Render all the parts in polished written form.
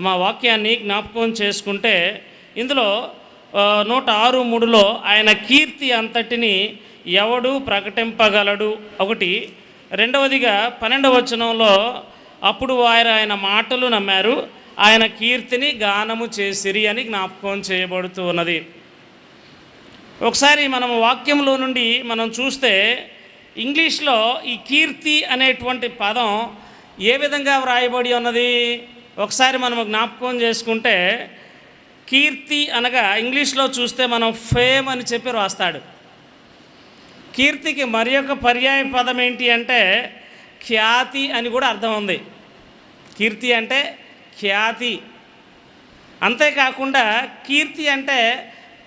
మా వాక్యాన్ని జ్ఞాపకం చేసుకుంటే ఇందులో 106:3లో ఆయన కీర్తి అంతటిని ఎవడు ప్రకటింపగలడు ఒకటి. రెండవదిగా 12వ వచనంలో అప్పుడు ఆయన మాటలు నమ్మారు, ఆయన కీర్తిని గానము చేసిరి అని జ్ఞాపకం చేయబడుతూ ఉన్నది. ఒకసారి మనం వాక్యంలో నుండి మనం చూస్తే ఇంగ్లీష్లో ఈ కీర్తి అనేటువంటి పదం ఏ విధంగా వ్రాయబడి ఉన్నది ఒకసారి మనం జ్ఞాపకం చేసుకుంటే, కీర్తి అనగా ఇంగ్లీష్లో చూస్తే మనం ఫేమ్ అని చెప్పి రాస్తాడు. కీర్తికి మరి ఒక పర్యాయ పదం ఏంటి అంటే ఖ్యాతి అని కూడా అర్థం ఉంది. కీర్తి అంటే ఖ్యాతి. అంతేకాకుండా కీర్తి అంటే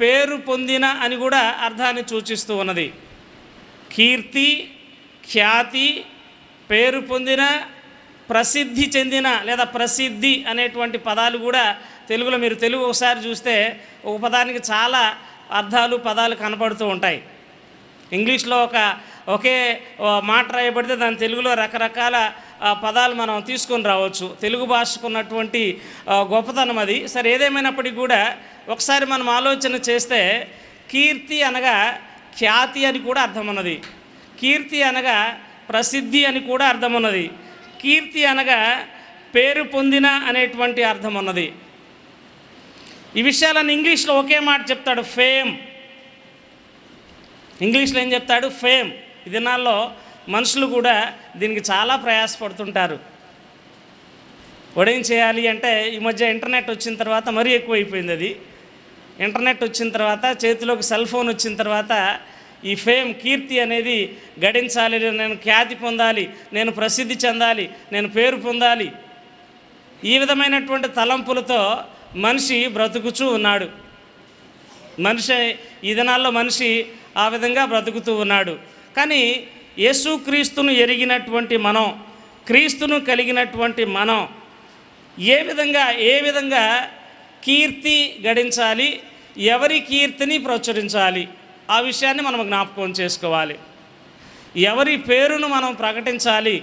పేరు పొందిన అని కూడా అర్థాన్ని సూచిస్తూ ఉన్నది. కీర్తి, ఖ్యాతి, పేరు పొందిన, ప్రసిద్ధి చెందిన లేదా ప్రసిద్ధి అనేటువంటి పదాలు కూడా తెలుగులో మీరు తెలుగు ఒకసారి చూస్తే ఒక పదానికి చాలా అర్థాలు పదాలు కనపడుతూ ఉంటాయి. ఇంగ్లీష్లో ఒకే మాట రాయబడితే దాని తెలుగులో రకరకాల పదాలు మనం తీసుకొని రావచ్చు. తెలుగు భాషకు ఉన్నటువంటి గొప్పతనం అది. సరే, ఏదేమైనప్పటికీ కూడా ఒకసారి మనం ఆలోచన చేస్తే కీర్తి అనగా ఖ్యాతి అని కూడా అర్థం ఉన్నది, కీర్తి అనగా ప్రసిద్ధి అని కూడా అర్థం ఉన్నది, కీర్తి అనగా పేరు పొందిన అనేటువంటి అర్థం ఉన్నది. ఈ విషయాలను ఇంగ్లీష్లో ఒకే మాట చెప్తాడు, ఫేమ్. ఇంగ్లీష్లో ఏం చెప్తాడు? ఫేమ్. ఈ దినాల్లో మనుషులు కూడా దీనికి చాలా ప్రయాసపడుతుంటారు. ఏం చేయాలి అంటే ఈ మధ్య ఇంటర్నెట్ వచ్చిన తర్వాత మరీ ఎక్కువైపోయింది. అది ఇంటర్నెట్ వచ్చిన తర్వాత, చేతిలోకి సెల్ ఫోన్ వచ్చిన తర్వాత ఈ ఫేమ్, కీర్తి అనేది గడించాలి, నేను ఖ్యాతి పొందాలి, నేను ప్రసిద్ధి చెందాలి, నేను పేరు పొందాలి, ఈ విధమైనటువంటి తలంపులతో మనిషి బ్రతుకుచూ ఉన్నాడు. ఈ దినాల్లో మనిషి ఆ విధంగా బ్రతుకుతూ ఉన్నాడు. కానీ యేసుక్రీస్తును ఎరిగినటువంటి మనం, క్రీస్తును కలిగినటువంటి మనం ఏ విధంగా కీర్తి గడించాలి, ఎవరి కీర్తిని ప్రచురించాలి, ఆ విషయాన్ని మనం జ్ఞాపకం చేసుకోవాలి. ఎవరి పేరును మనం ప్రకటించాలి,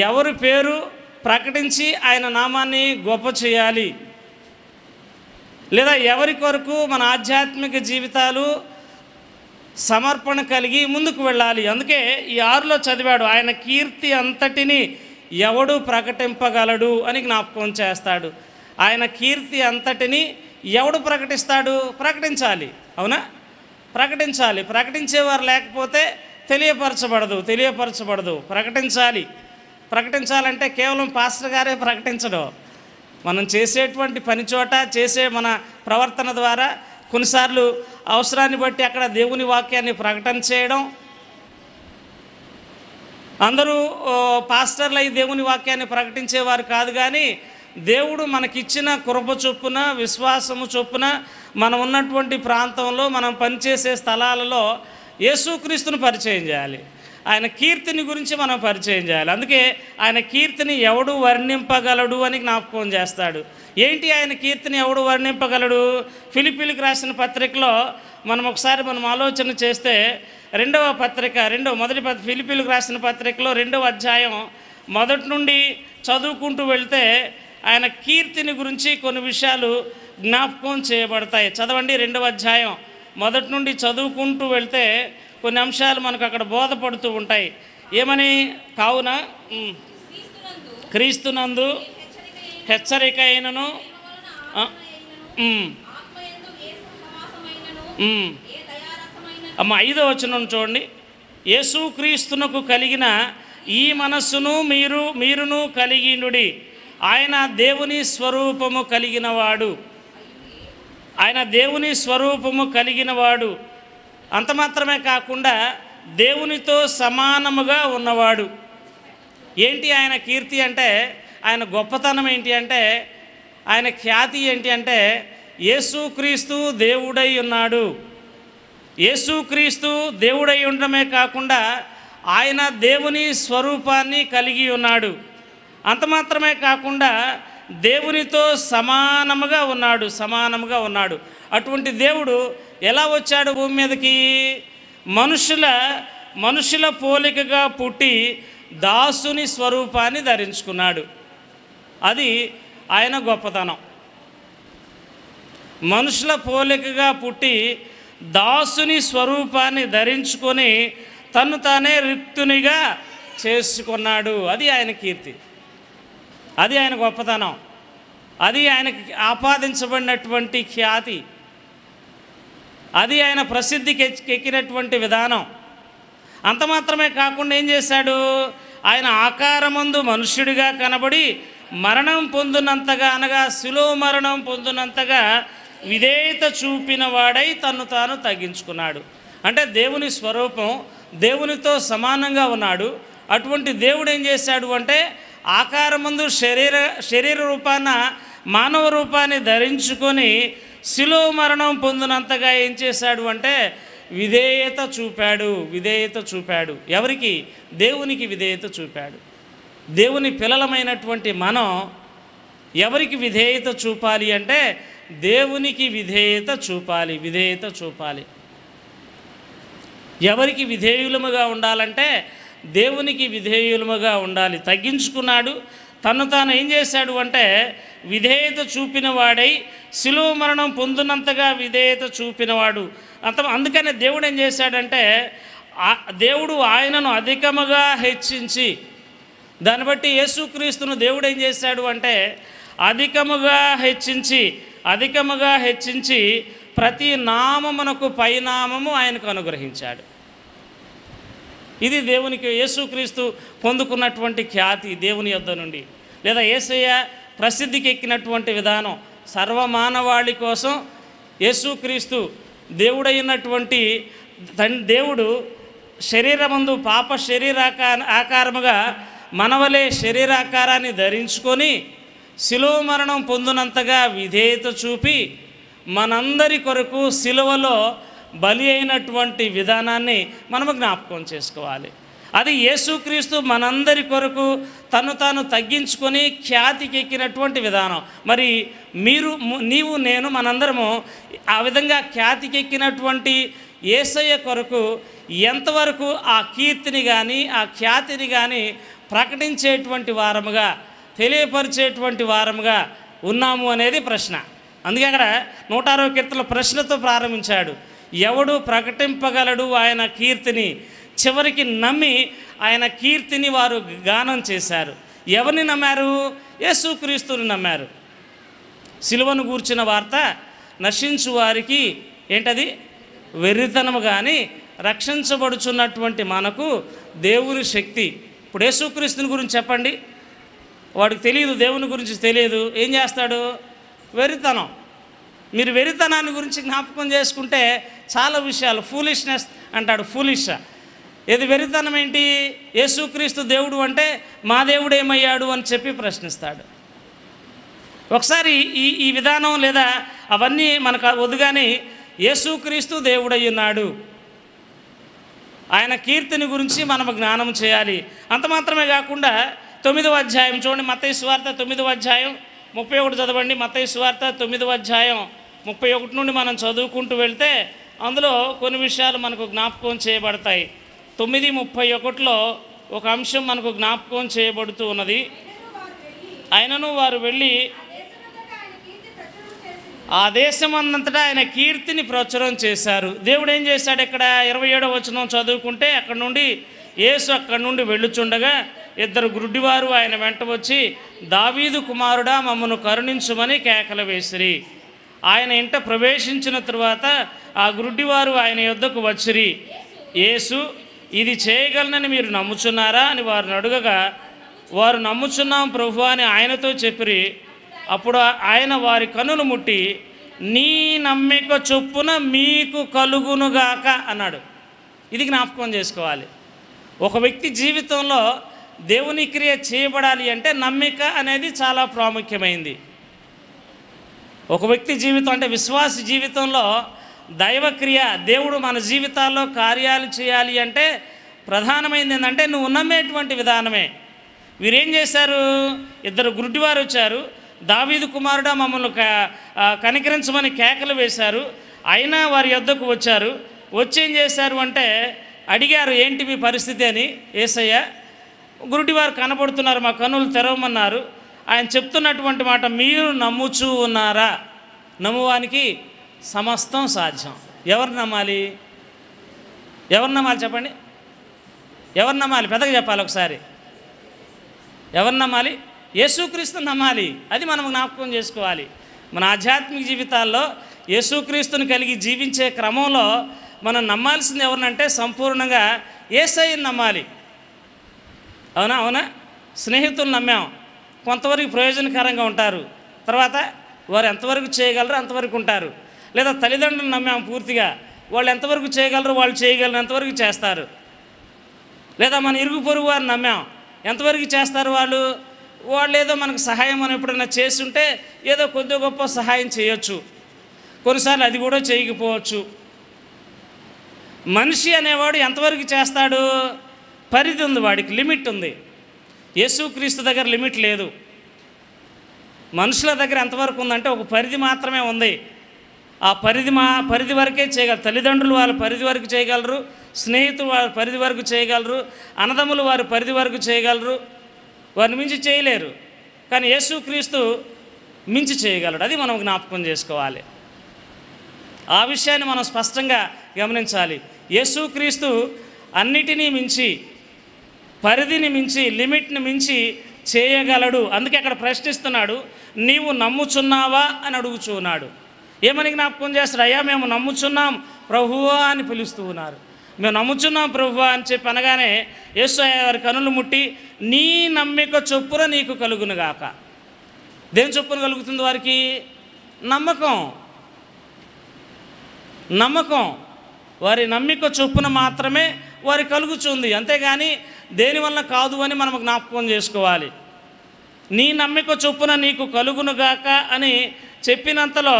ఎవరి పేరు ప్రకటించి ఆయన నామాన్ని గొప్ప చేయాలి, లేదా ఎవరి కొరకు మన ఆధ్యాత్మిక జీవితాలు సమర్పణ కలిగి ముందుకు వెళ్ళాలి. అందుకే ఈ 6లో చదివాడు, ఆయన కీర్తి అంతటిని ఎవడు ప్రకటింపగలడు అని జ్ఞాపకం చేస్తాడు. ఆయన కీర్తి అంతటిని ఎవడు ప్రకటిస్తాడు? ప్రకటించాలి. అవునా? ప్రకటించాలి. ప్రకటించేవారు లేకపోతే తెలియపరచబడదు. ప్రకటించాలంటే కేవలం పాస్టర్ గారే ప్రకటించడం. మనం చేసేటువంటి పని చోట చేసే మన ప్రవర్తన ద్వారా కొన్నిసార్లు అవసరాన్ని బట్టి అక్కడ దేవుని వాక్యాన్ని ప్రకటన చేయడం. అందరూ పాస్టర్లు అయి దేవుని వాక్యాన్ని ప్రకటించేవారు కాదు, కానీ దేవుడు మనకిచ్చిన కృప చొప్పున, విశ్వాసము చొప్పున మనం ఉన్నటువంటి ప్రాంతంలో, మనం పనిచేసే స్థలాలలో యేసుక్రీస్తును పరిచయం చేయాలి. ఆయన కీర్తిని గురించి మనం పరిచయం చేయాలి. అందుకే ఆయన కీర్తిని ఎవడు వర్ణింపగలడు అని జ్ఞాపకం చేస్తాడు. ఏంటి ఆయన కీర్తిని ఎవడు వర్ణింపగలడు? ఫిలిప్పీలకు రాసిన పత్రికలో మనం ఒకసారి ఆలోచన చేస్తే మొదటి ఫిలిప్పీలకు రాసిన పత్రికలో 2వ అధ్యాయం మొదటి నుండి చదువుకుంటూ వెళ్తే ఆయన కీర్తిని గురించి కొన్ని విషయాలు జ్ఞాపకం చేయబడతాయి. చదవండి. 2వ అధ్యాయం మొదటి నుండి చదువుకుంటూ వెళ్తే కొన్ని అంశాలు మనకు అక్కడ బోధపడుతూ ఉంటాయి. ఏమని? కావున క్రీస్తునందు హెచ్చరిక అయినను 5వ వచనం చూడండి. యేసుక్రీస్తునకు కలిగిన ఈ మనస్సును మీరును కలిగినుడి. ఆయన దేవుని స్వరూపము కలిగినవాడు. అంత మాత్రమే కాకుండా దేవునితో సమానముగా ఉన్నవాడు. ఏంటి ఆయన కీర్తి అంటే? ఆయన గొప్పతనం ఏంటి అంటే? ఆయన ఖ్యాతి ఏంటి అంటే యేసుక్రీస్తు దేవుడై ఉన్నాడు. యేసుక్రీస్తు దేవుడై ఉండడమే కాకుండా ఆయన దేవుని స్వరూపాన్ని కలిగి ఉన్నాడు. అంత మాత్రమే కాకుండా దేవునితో సమానముగా ఉన్నాడు. అటువంటి దేవుడు ఎలా వచ్చాడు భూమి మీదకి? మనుషుల పోలికగా పుట్టి దాసుని స్వరూపాన్ని ధరించుకున్నాడు. అది ఆయన గొప్పతనం. మనుషుల పోలికగా పుట్టి దాసుని స్వరూపాన్ని ధరించుకొని తను తానే రిక్తునిగా చేసుకున్నాడు. అది ఆయన కీర్తి, అది ఆయన గొప్పతనం, అది ఆయనకి ఆపాదించబడినటువంటి ఖ్యాతి, అది ఆయన ప్రసిద్ధికి ఎక్కినటువంటి విధానం. అంత మాత్రమే కాకుండా ఏం చేశాడు, ఆయన ఆకారమందు మనుష్యుడిగా కనబడి మరణం పొందినంతగా, అనగా శిలువ మరణం పొందినంతగా విధేయత చూపిన వాడై తన్ను తాను తగ్గించుకున్నాడు. అంటే దేవుని స్వరూపం దేవునితో సమానంగా ఉన్నాడు. అటువంటి దేవుడు ఏం చేశాడు అంటే ఆకారమందు శరీర రూపాన మానవ రూపాన్ని ధరించుకొని శిలువ మరణం పొందినంతగా ఏం చేశాడు అంటే విధేయత చూపాడు. ఎవరికి? దేవునికి విధేయత చూపాడు. దేవుని పిల్లలమైనటువంటి మనం ఎవరికి విధేయత చూపాలి అంటే దేవునికి విధేయత చూపాలి. ఎవరికి విధేయులముగా ఉండాలంటే దేవునికి విధేయులముగా ఉండాలి. తగ్గించుకున్నాడు. తను తాను ఏం చేశాడు అంటే విధేయత చూపిన వాడై శిలువ మరణం పొందినంతగా విధేయత చూపినవాడు. అందుకనే దేవుడు ఏం చేశాడంటే దేవుడు ఆయనను అధికముగా హెచ్చించి, దాన్ని బట్టి యేసుక్రీస్తును దేవుడు ఏం చేశాడు అంటే అధికముగా హెచ్చించి ప్రతి నామమునకు పైనామము ఆయనకు అనుగ్రహించాడు. ఇది దేవునికి యేసుక్రీస్తు పొందుకున్నటువంటి ఖ్యాతి దేవుని యొద్ద నుండి, లేదా యేసయ్య ప్రసిద్ధికి ఎక్కినటువంటి విధానం. సర్వమానవాళి కోసం యేసుక్రీస్తు దేవుడైనటువంటి దేవుడు శరీరమందు పాప ఆకారముగా మనవలే శరీరాకారాన్ని ధరించుకొని శిలువ మరణం పొందినంతగా విధేయత చూపి మనందరి కొరకు శిలువలో బలి అయినటువంటి విధానాన్ని మనము జ్ఞాపకం చేసుకోవాలి. అది యేసుక్రీస్తు మనందరి కొరకు తను తాను తగ్గించుకొని ఖ్యాతికి ఎక్కినటువంటి విధానం. మరి నీవు నేను మనందరము ఆ విధంగా ఖ్యాతికి ఎక్కినటువంటి యేసయ్య కొరకు ఎంతవరకు ఆ కీర్తిని కానీ ఆ ఖ్యాతిని కానీ ప్రకటించేటువంటి వారముగా, తెలియపరిచేటువంటి వారముగా ఉన్నాము అనేది ప్రశ్న. అందుకే అక్కడ 160 కీర్తనల ప్రశ్నతో ప్రారంభించాడు. ఎవడు ప్రకటింపగలడు ఆయన కీర్తిని? చివరికి నమ్మి ఆయన కీర్తిని వారు గానం చేశారు. ఎవరిని నమ్మారు? యేసుక్రీస్తుని నమ్మారు. సిలువను గూర్చిన వార్త నశించు వారికి ఏంటది? వెర్రితనము. కానీ రక్షించబడుచున్నటువంటి మనకు దేవుని శక్తి. ఇప్పుడు యేసుక్రీస్తుని గురించి చెప్పండి, వాడికి తెలియదు, దేవుని గురించి తెలియదు, ఏం చేస్తాడు? వెర్రితనం. మీరు వెర్రితనాన్ని గురించి జ్ఞాపకం చేసుకుంటే చాలా విషయాలు, ఫూలిష్నెస్ అంటాడు. ఫూలిష్ ఏది? వెర్రితనం ఏంటి? యేసుక్రీస్తు దేవుడు అంటే మా దేవుడు ఏమయ్యాడు అని చెప్పి ప్రశ్నిస్తాడు. ఒకసారి ఈ విధానం లేదా అవన్నీ మనకు వద్దుగాని యేసుక్రీస్తు దేవుడై ఉన్నాడు, ఆయన కీర్తిని గురించి మనం జ్ఞానం చేయాలి. అంత మాత్రమే కాకుండా 9వ అధ్యాయం చూడండి, మత్తయి సువార్త 9వ అధ్యాయం 31 చదవండి. మత్తయి సువార్త 9వ అధ్యాయం 31 నుండి మనం చదువుకుంటూ వెళ్తే అందులో కొన్ని విషయాలు మనకు జ్ఞాపకం చేయబడతాయి. 9:31లో ఒక అంశం మనకు జ్ఞాపకం చేయబడుతూ ఉన్నది. ఆయనను వారు వెళ్ళి ఆ దేశమంతటా ఆయన కీర్తిని ప్రచురం చేశారు. దేవుడు ఏం చేశాడు? ఇక్కడ 27వ వచనం చదువుకుంటే అక్కడ నుండి యేసు అక్కడి నుండి వెళ్ళుచుండగా 2 గుడ్డివారు ఆయన వెంట వచ్చి, దావీదు కుమారుడా మమ్మను కరుణించుమని కేకలు వేసిరి. ఆయన ఇంట ప్రవేశించిన తరువాత ఆ గుడ్డివారు ఆయన యొద్దకు వచ్చిరి. యేసు, ఇది చేయగలనని మీరు నమ్ముచున్నారా అని వారిని అడుగగా, వారు నమ్ముచున్నాం ప్రభు అని ఆయనతో చెప్పిరి. అప్పుడు ఆయన వారి కన్నులు ముట్టి, నీ నమ్మిక చొప్పున మీకు కలుగునుగాక అన్నాడు. ఇది జ్ఞాపకం చేసుకోవాలి. ఒక వ్యక్తి జీవితంలో దేవుని క్రియ చేయబడాలి అంటే నమ్మిక అనేది చాలా ప్రాముఖ్యమైంది. ఒక వ్యక్తి జీవితం అంటే విశ్వాస జీవితంలో దైవక్రియ, దేవుడు మన జీవితాల్లో కార్యాలు చేయాలి అంటే ప్రధానమైనది ఏంటంటే నువ్వు నమ్మేటువంటి విధానమే. వీరేం చేశారు? 2 గుడ్డివారు వచ్చారు, దావీదు కుమారుడా మమ్మల్ని కనికరించమని కేకలు వేశారు. అయినా వారి యొద్దకు వచ్చారు. వచ్చి ఏం చేశారు అంటే అడిగారు, ఏంటి మీ పరిస్థితి అని. యేసయ్య, గుడ్డివారు కనబడుతున్నారు, మా కన్నులు తెరవమన్నారు. ఆయన చెప్తున్నటువంటి మాట, మీరు నమ్ముచూ ఉన్నారా? నమ్మువానికి సమస్తం సాధ్యం. ఎవరు నమ్మాలి? ఎవరు నమ్మాలి చెప్పండి? ఎవరు నమ్మాలి? పెద్దగా చెప్పాలి ఒకసారి. ఎవరు నమ్మాలి? యేసుక్రీస్తుని నమ్మాలి. అది మనం జ్ఞాపకం చేసుకోవాలి. మన ఆధ్యాత్మిక జీవితాల్లో యేసుక్రీస్తుని కలిగి జీవించే క్రమంలో మనం నమ్మాల్సింది ఎవరినంటే సంపూర్ణంగా యేసయ్యని నమ్మాలి. అవునా? అవునా? స్నేహితులు నమ్మాం, కొంతవరకు ప్రయోజనకరంగా ఉంటారు, తర్వాత వారు ఎంతవరకు చేయగలరు అంతవరకు ఉంటారు. లేదా తల్లిదండ్రులు నమ్మాం పూర్తిగా, వాళ్ళు ఎంతవరకు చేయగలరు వాళ్ళు చేయగలరు, ఎంతవరకు చేస్తారు. లేదా మన ఇరుగు పొరుగు వారిని నమ్మాం, ఎంతవరకు చేస్తారు వాళ్ళు ఏదో మనకు సహాయం మనం ఎప్పుడైనా చేస్తుంటే ఏదో కొద్ది గొప్ప సహాయం చేయొచ్చు, కొన్నిసార్లు అది కూడా చేయకపోవచ్చు. మనిషి అనేవాడు ఎంతవరకు చేస్తాడు? పరిధి ఉంది, వాడికి లిమిట్ ఉంది. యేసుక్రీస్తు దగ్గర లిమిట్ లేదు. మనుషుల దగ్గర ఎంతవరకు ఉందంటే ఒక పరిధి మాత్రమే ఉంది. ఆ పరిధి వరకే చేయగలరు. తల్లిదండ్రులు వాళ్ళ పరిధి వరకు చేయగలరు, స్నేహితులు వారి పరిధి వరకు చేయగలరు, అన్నదమ్ములు వారి పరిధి వరకు చేయగలరు, వారిని మించి చేయలేరు. కానీ యేసుక్రీస్తు మించి చేయగలడు. అది మనం జ్ఞాపకం చేసుకోవాలి. ఆ విషయాన్ని మనం స్పష్టంగా గమనించాలి. యేసుక్రీస్తు అన్నిటినీ మించి, పరిధిని మించి, లిమిట్ని మించి చేయగలడు. అందుకే అక్కడ ప్రశ్నిస్తున్నాడు, నీవు నమ్ముచున్నావా అని అడుగుచున్నాడు. ఏమని జ్ఞాపకం చేస్తాడు? అయ్యా మేము నమ్ముచున్నాం ప్రభువా అని పిలుస్తూ ఉన్నారు. మేము నమ్ముచున్నాం ప్రభువా అని చెప్పి అనగానే యేసయ్య వారి కనులు ముట్టి, నీ నమ్మిక చొప్పున నీకు కలుగునుగాక. దేని చొప్పున కలుగుతుంది వారికి? నమ్మకం. వారి నమ్మిక చొప్పున మాత్రమే వారి కలుగుతుంది, అంతేగాని దేనివల్ల కాదు అని మనం జ్ఞాపకం చేసుకోవాలి. నీ నమ్మిక చొప్పున నీకు కలుగునుగాక అని చెప్పినంతలో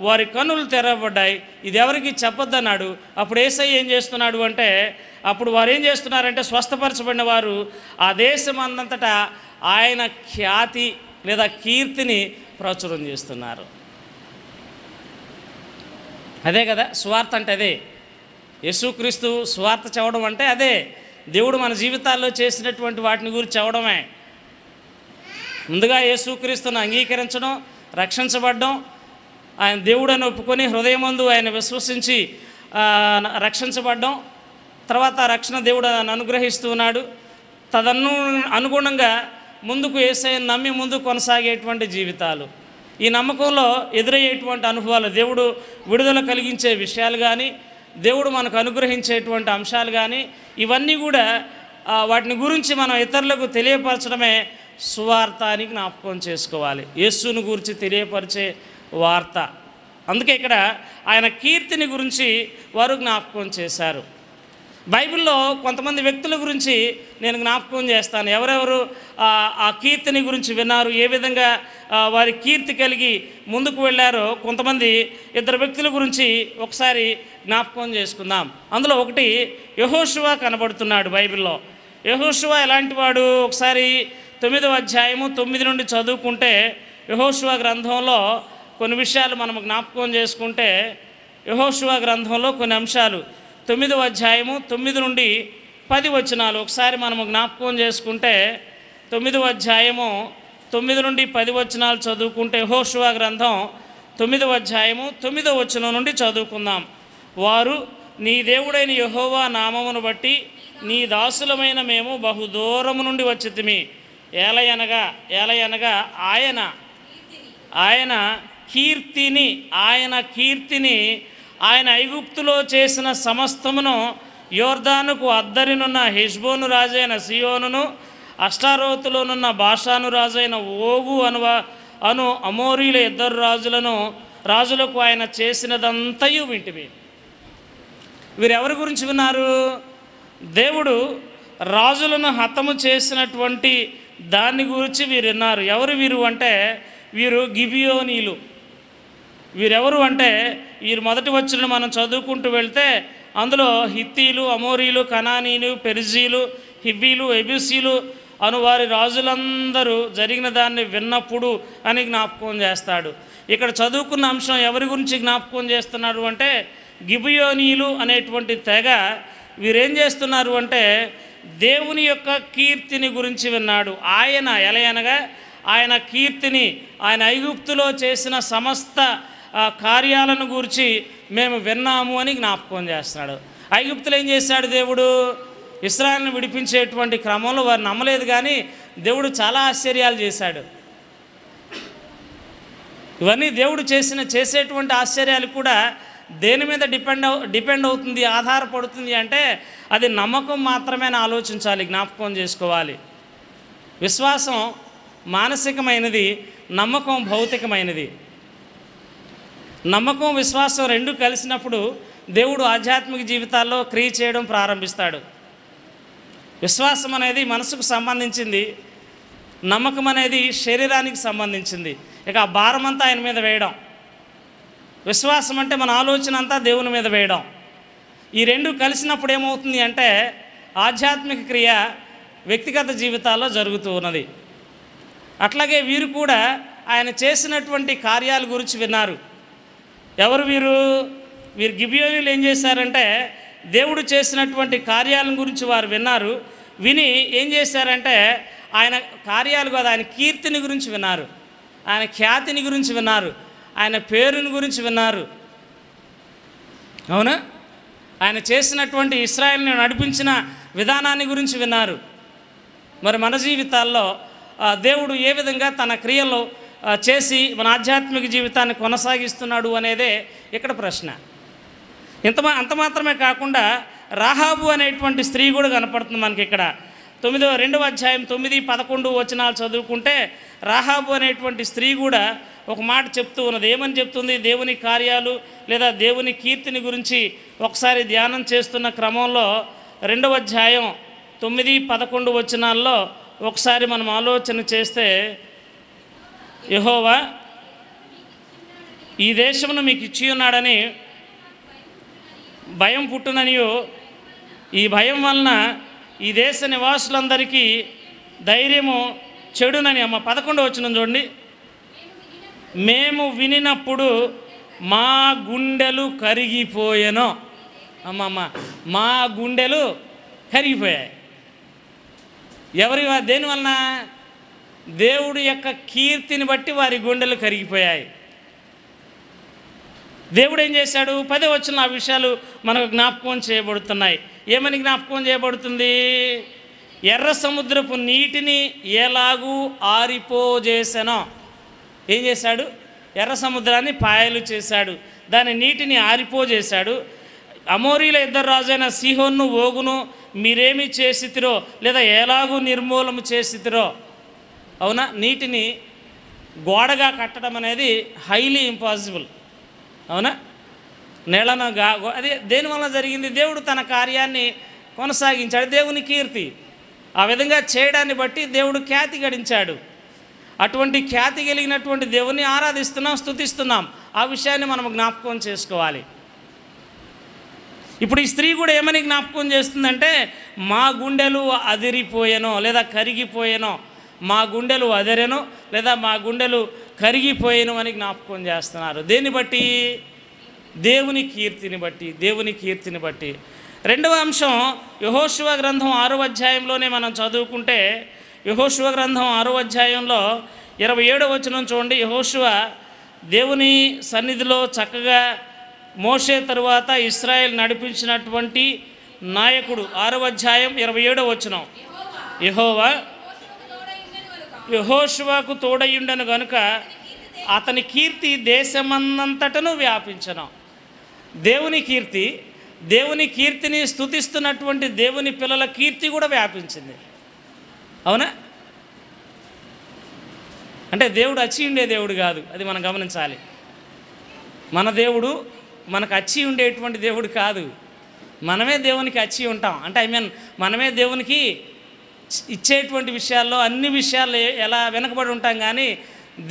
వారి కన్నులు తెరవబడ్డాయి. ఇది ఎవరికి చెప్పొద్దన్నాడు. అప్పుడు యేసయ్య ఏం చేస్తున్నాడు అంటే, అప్పుడు వారు ఏం చేస్తున్నారంటే, స్వస్థపరచబడిన వారు ఆ దేశమందంతటా ఆయన ఖ్యాతి లేదా కీర్తిని ప్రచురం చేస్తున్నారు. అదే కదా సువార్త అంటే. అదే యేసుక్రీస్తు సువార్త చెప్పడం అంటే అదే. దేవుడు మన జీవితాల్లో చేసినటువంటి వాటిని గురించి చెప్పడమే. ముందుగా యేసుక్రీస్తును అంగీకరించడం, రక్షించబడడం, ఆయన దేవుడని ఒప్పుకొని హృదయమందు ఆయన విశ్వసించి రక్షించబడడం, తర్వాత రక్షణ దేవుడు అనుగ్రహిస్తూ ఉన్నాడు. అనుగుణంగా ముందుకు యేసయ్యను నమ్మి ముందుకు కొనసాగేటువంటి జీవితాలు, ఈ నమ్మకంలో ఎదురయ్యేటువంటి అనుభవాలు, దేవుడు విడుదల కలిగించే విషయాలు కానీ, దేవుడు మనకు అనుగ్రహించేటువంటి అంశాలు కానీ, ఇవన్నీ కూడా వాటిని గురించి మనం ఇతరులకు తెలియపరచడమే సువార్త అని జ్ఞాపకం చేసుకోవాలి. యేసుని గురించి తెలియపరిచే వార్త. అందుకే ఇక్కడ ఆయన కీర్తిని గురించి వారు జ్ఞాపకం చేశారు. బైబిల్లో కొంతమంది వ్యక్తుల గురించి నేను జ్ఞాపకం చేస్తాను. ఎవరెవరు ఆ కీర్తిని గురించి విన్నారు, ఏ విధంగా వారి కీర్తి కలిగి ముందుకు వెళ్ళారో కొంతమంది ఇద్దరు వ్యక్తుల గురించి ఒకసారి జ్ఞాపకం చేసుకుందాం. అందులో ఒకటి యెహోషువ కనబడుతున్నాడు బైబిల్లో. యెహోషువ ఎలాంటి వాడు? ఒకసారి 9వ అధ్యాయము 9 నుండి చదువుకుంటే, యెహోషువ గ్రంథంలో కొన్ని విషయాలు మనం జ్ఞాపకం చేసుకుంటే, యెహోషువ గ్రంథంలో కొన్ని అంశాలు 9వ అధ్యాయము 9 నుండి 10 వచనాలు ఒకసారి మనము జ్ఞాపకం చేసుకుంటే, 9వ అధ్యాయము 9 నుండి 10 వచనాలు చదువుకుంటే, యెహోషువ గ్రంథం 9వ అధ్యాయము 9వ వచనం నుండి చదువుకుందాం. వారు, నీ దేవుడైన యెహోవా నామమును బట్టి నీ దాసులమైన మేము బహుదూరము నుండి వచ్చితిమి. ఏలయనగా ఆయన కీర్తిని ఆయన ఐగుప్తులో చేసిన సమస్తమును యోర్దానుకు అద్దరినున్న హెష్బోను రాజైన సియోనును, అష్టారోతులోనున్న బాషాను రాజైన ఓగు అను అమోరీల ఇద్దరు రాజులకు ఆయన చేసినదంతయు వింటివి. వీరెవరి గురించి విన్నారు? దేవుడు రాజులను హతము చేసినటువంటి దాన్ని గురించి వీరు విన్నారు. ఎవరు వీరు అంటే, వీరు గిబియోనీలు. వీరెవరు అంటే, వీరు మొదటి వచ్చిన మనం చదువుకుంటూ వెళ్తే అందులో హిత్తీలు, అమోరీలు, కనానీలు, పెరిజీలు, హివ్వీలు, ఎబూసీలు అను వారి రాజులందరూ జరిగిన దాన్ని విన్నప్పుడు అని జ్ఞాపకం చేస్తాడు. ఇక్కడ చదువుకున్న అంశం ఎవరి గురించి జ్ఞాపకం చేస్తున్నాడు అంటే, గిబియోనీలు అనేటువంటి తెగ వీరేం చేస్తున్నారు అంటే, దేవుని యొక్క కీర్తిని గురించి విన్నాడు. ఆయన కీర్తిని, ఆయన ఐగుప్తులో చేసిన సమస్త కార్యాలను గూర్చి మేము విన్నాము అని జ్ఞాపకం చేస్తున్నాడు. ఐగుప్తులో ఏం చేశాడు దేవుడు? ఇశ్రాయేలును విడిపించేటువంటి క్రమంలో వారు నమ్మలేదు, కానీ దేవుడు చాలా ఆశ్చర్యాలు చేశాడు. ఇవన్నీ దేవుడు చేసేటువంటి ఆశ్చర్యాలు కూడా దేని మీద డిపెండ్ అవుతుంది, ఆధారపడుతుంది అంటే అది నమ్మకం మాత్రమే ఆలోచించాలి, జ్ఞాపకం చేసుకోవాలి. విశ్వాసం మానసికమైనది, నమ్మకం భౌతికమైనది. నమ్మకం విశ్వాసం రెండు కలిసినప్పుడు దేవుడు ఆధ్యాత్మిక జీవితాల్లో క్రియ చేయడం ప్రారంభిస్తాడు. విశ్వాసం అనేది మనసుకు సంబంధించింది, నమ్మకం అనేది శరీరానికి సంబంధించింది. ఇక ఆ భారం అంతా ఆయన మీద వేయడం. విశ్వాసం అంటే మన ఆలోచన అంతా దేవుని మీద వేయడం. ఈ రెండు కలిసినప్పుడు ఏమవుతుంది అంటే ఆధ్యాత్మిక క్రియ వ్యక్తిగత జీవితాల్లో జరుగుతూ ఉన్నది. అట్లాగే వీరు కూడా ఆయన చేసినటువంటి కార్యాల గురించి విన్నారు. ఎవరు వీరు? గిబియోనీలు ఏం చేశారంటే దేవుడు చేసినటువంటి కార్యాల గురించి వారు విన్నారు. విని ఏం చేశారంటే ఆయన కార్యాలు కాదు, ఆయన కీర్తిని గురించి విన్నారు, ఆయన ఖ్యాతిని గురించి విన్నారు, ఆయన పేరుని గురించి విన్నారు. అవునా? ఆయన చేసినటువంటి ఇశ్రాయేలుని నడిపించిన విధానాన్ని గురించి విన్నారు. మరి మన జీవితాల్లో దేవుడు ఏ విధంగా తన క్రియలు చేసి మన ఆధ్యాత్మిక జీవితాన్ని కొనసాగిస్తున్నాడు అనేదే ఇక్కడ ప్రశ్న. అంత మాత్రమే కాకుండా రాహాబు అనేటువంటి స్త్రీ కూడా కనపడుతుంది మనకి ఇక్కడ. 2వ అధ్యాయం 9-11 వచనాలు చదువుకుంటే రాహాబు అనేటువంటి స్త్రీ కూడా ఒక మాట చెప్తూ ఉన్నది. ఏమని చెప్తుంది? దేవుని కార్యాలు లేదా దేవుని కీర్తిని గురించి ఒకసారి ధ్యానం చేస్తున్న క్రమంలో 2వ అధ్యాయం 9-11 వచనాల్లో ఒకసారి మనం ఆలోచన చేస్తే, యెహోవా ఈ దేశమును మీకు ఇచ్చి ఉన్నాడని భయం పుట్టుననియు, ఈ భయం వలన ఈ దేశ నివాసులందరికీ ధైర్యము చెడునని. 11వ వచనం చూడండి. మేము వినినప్పుడు మా గుండెలు కరిగిపోయెను. మా గుండెలు కరిగిపోయాయి. దేనివలన? దేవుడి యొక్క కీర్తిని బట్టి వారి గుండెలు కరిగిపోయాయి. దేవుడు ఏం చేశాడు? 10వ వచనంలో ఆ విషయాలు మనకు జ్ఞాపకం చేయబడుతున్నాయి. ఏమని జ్ఞాపకం చేయబడుతుంది? ఎర్ర సముద్రపు నీటిని ఎలాగూ ఆరిపోజేసెనో. ఏం చేశాడు? ఎర్ర సముద్రాన్ని పాయలు చేశాడు, దాని నీటిని ఆరిపోజేశాడు. అమోరీల ఇద్దరు రాజైన సీహోను ఓగును మీరేమి చేసితిరో లేదా ఎలాగూ నిర్మూలన చేసితిరో. అవునా? నీటిని గోడగా కట్టడం అనేది హైలీ ఇంపాసిబుల్. అవునా? నేలను అది దేనివల్ల జరిగింది? దేవుడు తన కార్యాన్ని కొనసాగించాడు, దేవుని కీర్తి. ఆ విధంగా చేయడాన్ని బట్టి దేవుడు ఖ్యాతి గడించాడు. అటువంటి ఖ్యాతి కలిగినటువంటి దేవుని ఆరాధిస్తున్నాం, స్తుతిస్తున్నాం. ఆ విషయాన్ని మనం జ్ఞాపకం చేసుకోవాలి. ఇప్పుడు ఈ స్త్రీ కూడా ఏమని జ్ఞాపకం చేస్తుందంటే మా గుండెలు అదిరిపోయెనో లేదా కరిగిపోయెనో, మా గుండెలు అదిరెనో లేదా మా గుండెలు కరిగిపోయెను అని జ్ఞాపకం చేస్తున్నారు. దేన్ని బట్టి? దేవుని కీర్తిని బట్టి, దేవుని కీర్తిని బట్టి. 2వ అంశం యెహోషువ గ్రంథం 6వ అధ్యాయంలోనే మనం చదువుకుంటే, యెహోషువ గ్రంథం 6వ అధ్యాయంలో 27వ వచనం చూడండి. యెహోషువ దేవుని సన్నిధిలో చక్కగా మోషే తరువాత ఇశ్రాయేల్ నడిపించినటువంటి నాయకుడు. 6వ అధ్యాయం 27వ వచనం. యెహోవా యెహోషువకు తోడయుండెను గనుక అతని కీర్తి దేశమంతటను వ్యాపించెను. దేవుని కీర్తిని స్తుతిస్తున్నటువంటి దేవుని పిల్లల కీర్తి కూడా వ్యాపించింది. అవునా? అంటే దేవుడు అచ్చి ఉండే దేవుడు కాదు, అది మనం గమనించాలి. మన దేవుడు మనకు అచ్చి ఉండేటువంటి దేవుడు కాదు, మనమే దేవునికి అచ్చి ఉంటాం. అంటే మనమే దేవునికి ఇచ్చేటువంటి విషయాల్లో అన్ని విషయాల్లో ఎలా వెనకబడి ఉంటాం, కానీ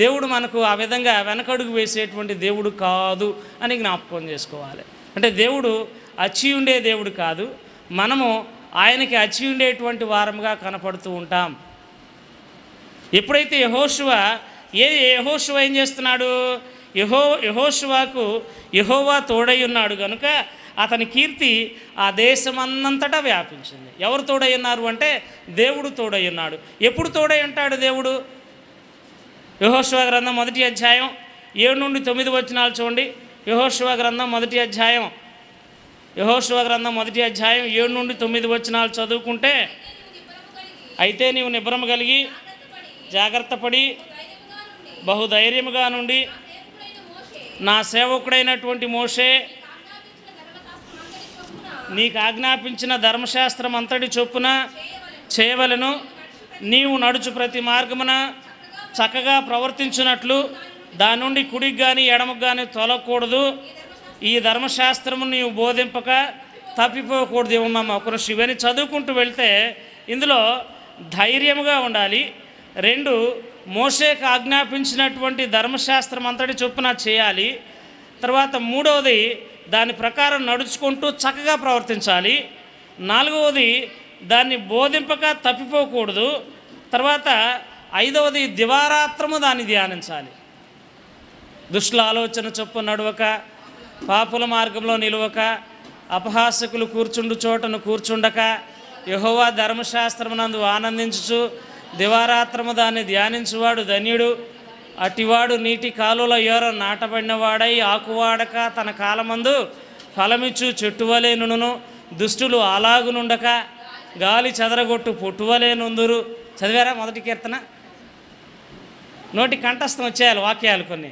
దేవుడు మనకు ఆ విధంగా వెనకడుగు వేసేటువంటి దేవుడు కాదు అని జ్ఞాపకం చేసుకోవాలి. అంటే దేవుడు అచ్చి ఉండే దేవుడు కాదు, మనము ఆయనకి అచ్చి ఉండేటువంటి వారముగా కనపడుతూ ఉంటాం. ఎప్పుడైతే యెహోషువ ఏం చేస్తున్నాడు? యెహోషువకు యెహోవా తోడై ఉన్నాడు కనుక అతని కీర్తి ఆ దేశమంతటా వ్యాపించింది. ఎవరు తోడై ఉన్నారు అంటే దేవుడు తోడై ఉన్నాడు. ఎప్పుడు తోడై ఉంటాడు దేవుడు? యెహోషువ గ్రంథం 1వ అధ్యాయం 7 నుండి 9 వచనాలు చూడండి. యెహోషువ గ్రంథం 1వ అధ్యాయం 7 నుండి 9 వచనాలు చదువుకుంటే, అయితే నీవు నిబ్బరము కలిగి జాగ్రత్త పడి బహుధైర్యముగా నుండి నా సేవకుడైనటువంటి మోషే నీకు ఆజ్ఞాపించిన ధర్మశాస్త్రం అంతటి చొప్పున చేయవలెను. నీవు నడుచు ప్రతి మార్గమున చక్కగా ప్రవర్తించినట్లు దాని నుండి కుడికి కానీ ఎడమకు కానీ తొలగకూడదు. ఈ ధర్మశాస్త్రము నీవు బోధింపక తప్పిపోకూడదు. ఏమమ్మా ఒక ఇవన్నీ చదువుకుంటూ వెళ్తే ఇందులో ధైర్యముగా ఉండాలి. 2, మోషేకు ఆజ్ఞాపించినటువంటి ధర్మశాస్త్రం అంతటి చొప్పున చేయాలి. తర్వాత 3వది దాని ప్రకారం నడుచుకుంటూ చక్కగా ప్రవర్తించాలి. 4వది దాన్ని బోధింపక తప్పిపోకూడదు. తర్వాత 5వది దివారాత్రము దాన్ని ధ్యానించాలి. దుష్టుల ఆలోచన చొప్పున నడవక, పాపుల మార్గంలో నిలవక, అపహాసకులు కూర్చుండు చోటను కూర్చుండక, యెహోవా ధర్మశాస్త్రమునందు ఆనందించుచు దివారాత్రము దాన్ని ధ్యానించువాడు ధన్యుడు. అటివాడు నీటి కాలువల యోర నాటబడినవాడై ఆకువాడక తన కాలమందు ఫలమిచ్చు చెట్టువలేనును. దుష్టులు అలాగునుండక గాలి చెదరగొట్టు పొట్టువలేనుందురు. చదివారా 1వ కీర్తన? నోటి కంఠస్థం వచ్చేయాలి వాక్యాలు కొన్ని.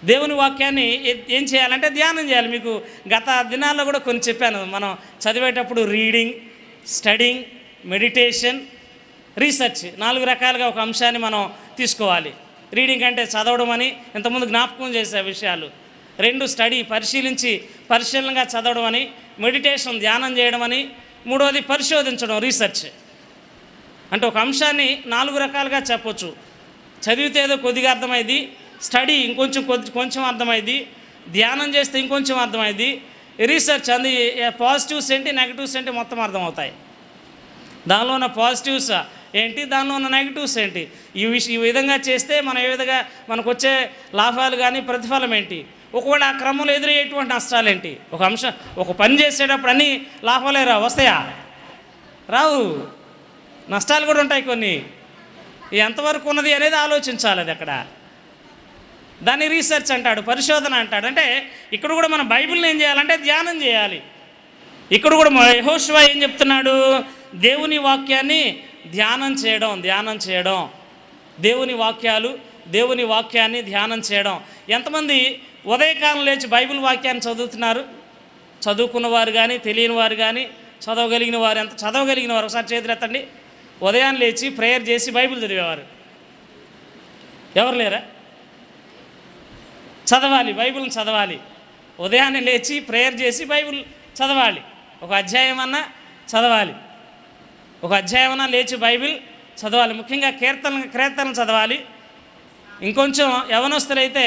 దేవుని వాక్యాన్ని ఏం చేయాలంటే ధ్యానం చేయాలి. మీకు గత దినాల్లో కూడా కొన్ని చెప్పాను. మనం చదివేటప్పుడు రీడింగ్, స్టడింగ్, మెడిటేషన్, రీసెర్చ్ 4 రకాలుగా ఒక అంశాన్ని మనం తీసుకోవాలి. రీడింగ్ అంటే చదవడం అని ఇంతకుముందు జ్ఞాపకం చేసే విషయాలు. 2 స్టడీ, పరిశీలనగా చదవడం అని. మెడిటేషన్ ధ్యానం చేయడం అని. 3వది పరిశోధించడం, రీసెర్చ్. అంటే ఒక అంశాన్ని 4 రకాలుగా చెప్పొచ్చు. చదివితే ఏదో కొద్దిగా అర్థమైంది, స్టడీ కొంచెం అర్థమైంది, ధ్యానం చేస్తే ఇంకొంచెం అర్థమైంది, రీసెర్చ్ అంది పాజిటివ్స్ ఏంటి నెగిటివ్స్ ఏంటి మొత్తం అర్థమవుతాయి. దానిలో ఉన్న పాజిటివ్స్ ఏంటి, దానిలో ఉన్న నెగిటివ్స్ ఏంటి, ఈ విధంగా చేస్తే మనం ఏ విధంగా మనకు వచ్చే లాభాలు కానీ ప్రతిఫలం ఏంటి, ఒకవేళ ఆ క్రమంలో ఎదురయ్యేటువంటి నష్టాలు ఏంటి. ఒక పని చేసేటప్పుడు అన్నీ లాభాలే వస్తాయా? రావు. నష్టాలు కూడా ఉంటాయి కొన్ని. ఎంతవరకు ఉన్నది అనేది ఆలోచించాలి. అది అక్కడ దాన్ని రీసెర్చ్ అంటాడు, పరిశోధన అంటాడు. అంటే ఇక్కడ కూడా మనం బైబిల్ని ఏం చేయాలంటే ధ్యానం చేయాలి. ఇక్కడ కూడా యెహోషువ ఏం చెప్తున్నాడు? దేవుని వాక్యాన్ని ధ్యానం చేయడం. దేవుని వాక్యాన్ని ధ్యానం చేయడం. ఎంతమంది ఉదయకాలం లేచి బైబిల్ వాక్యాన్ని చదువుతున్నారు? చదువుకున్నవారు కానీ, తెలియని వారు కానీ, చదవగలిగిన వారు. ఎంత చదవగలిగిన వారు ఒకసారి చేతులెత్తండి. ఉదయాన్ని లేచి ప్రేయర్ చేసి బైబిల్ చదివేవారు ఎవరు లేరా? చదవాలి, బైబిల్ని చదవాలి. ఉదయాన్నే లేచి ప్రేయర్ చేసి బైబిల్ చదవాలి. ఒక అధ్యాయం అన్నా చదవాలి. లేచి బైబిల్ చదవాలి. ముఖ్యంగా కీర్తనలు చదవాలి. ఇంకొంచెం యవనస్తులైతే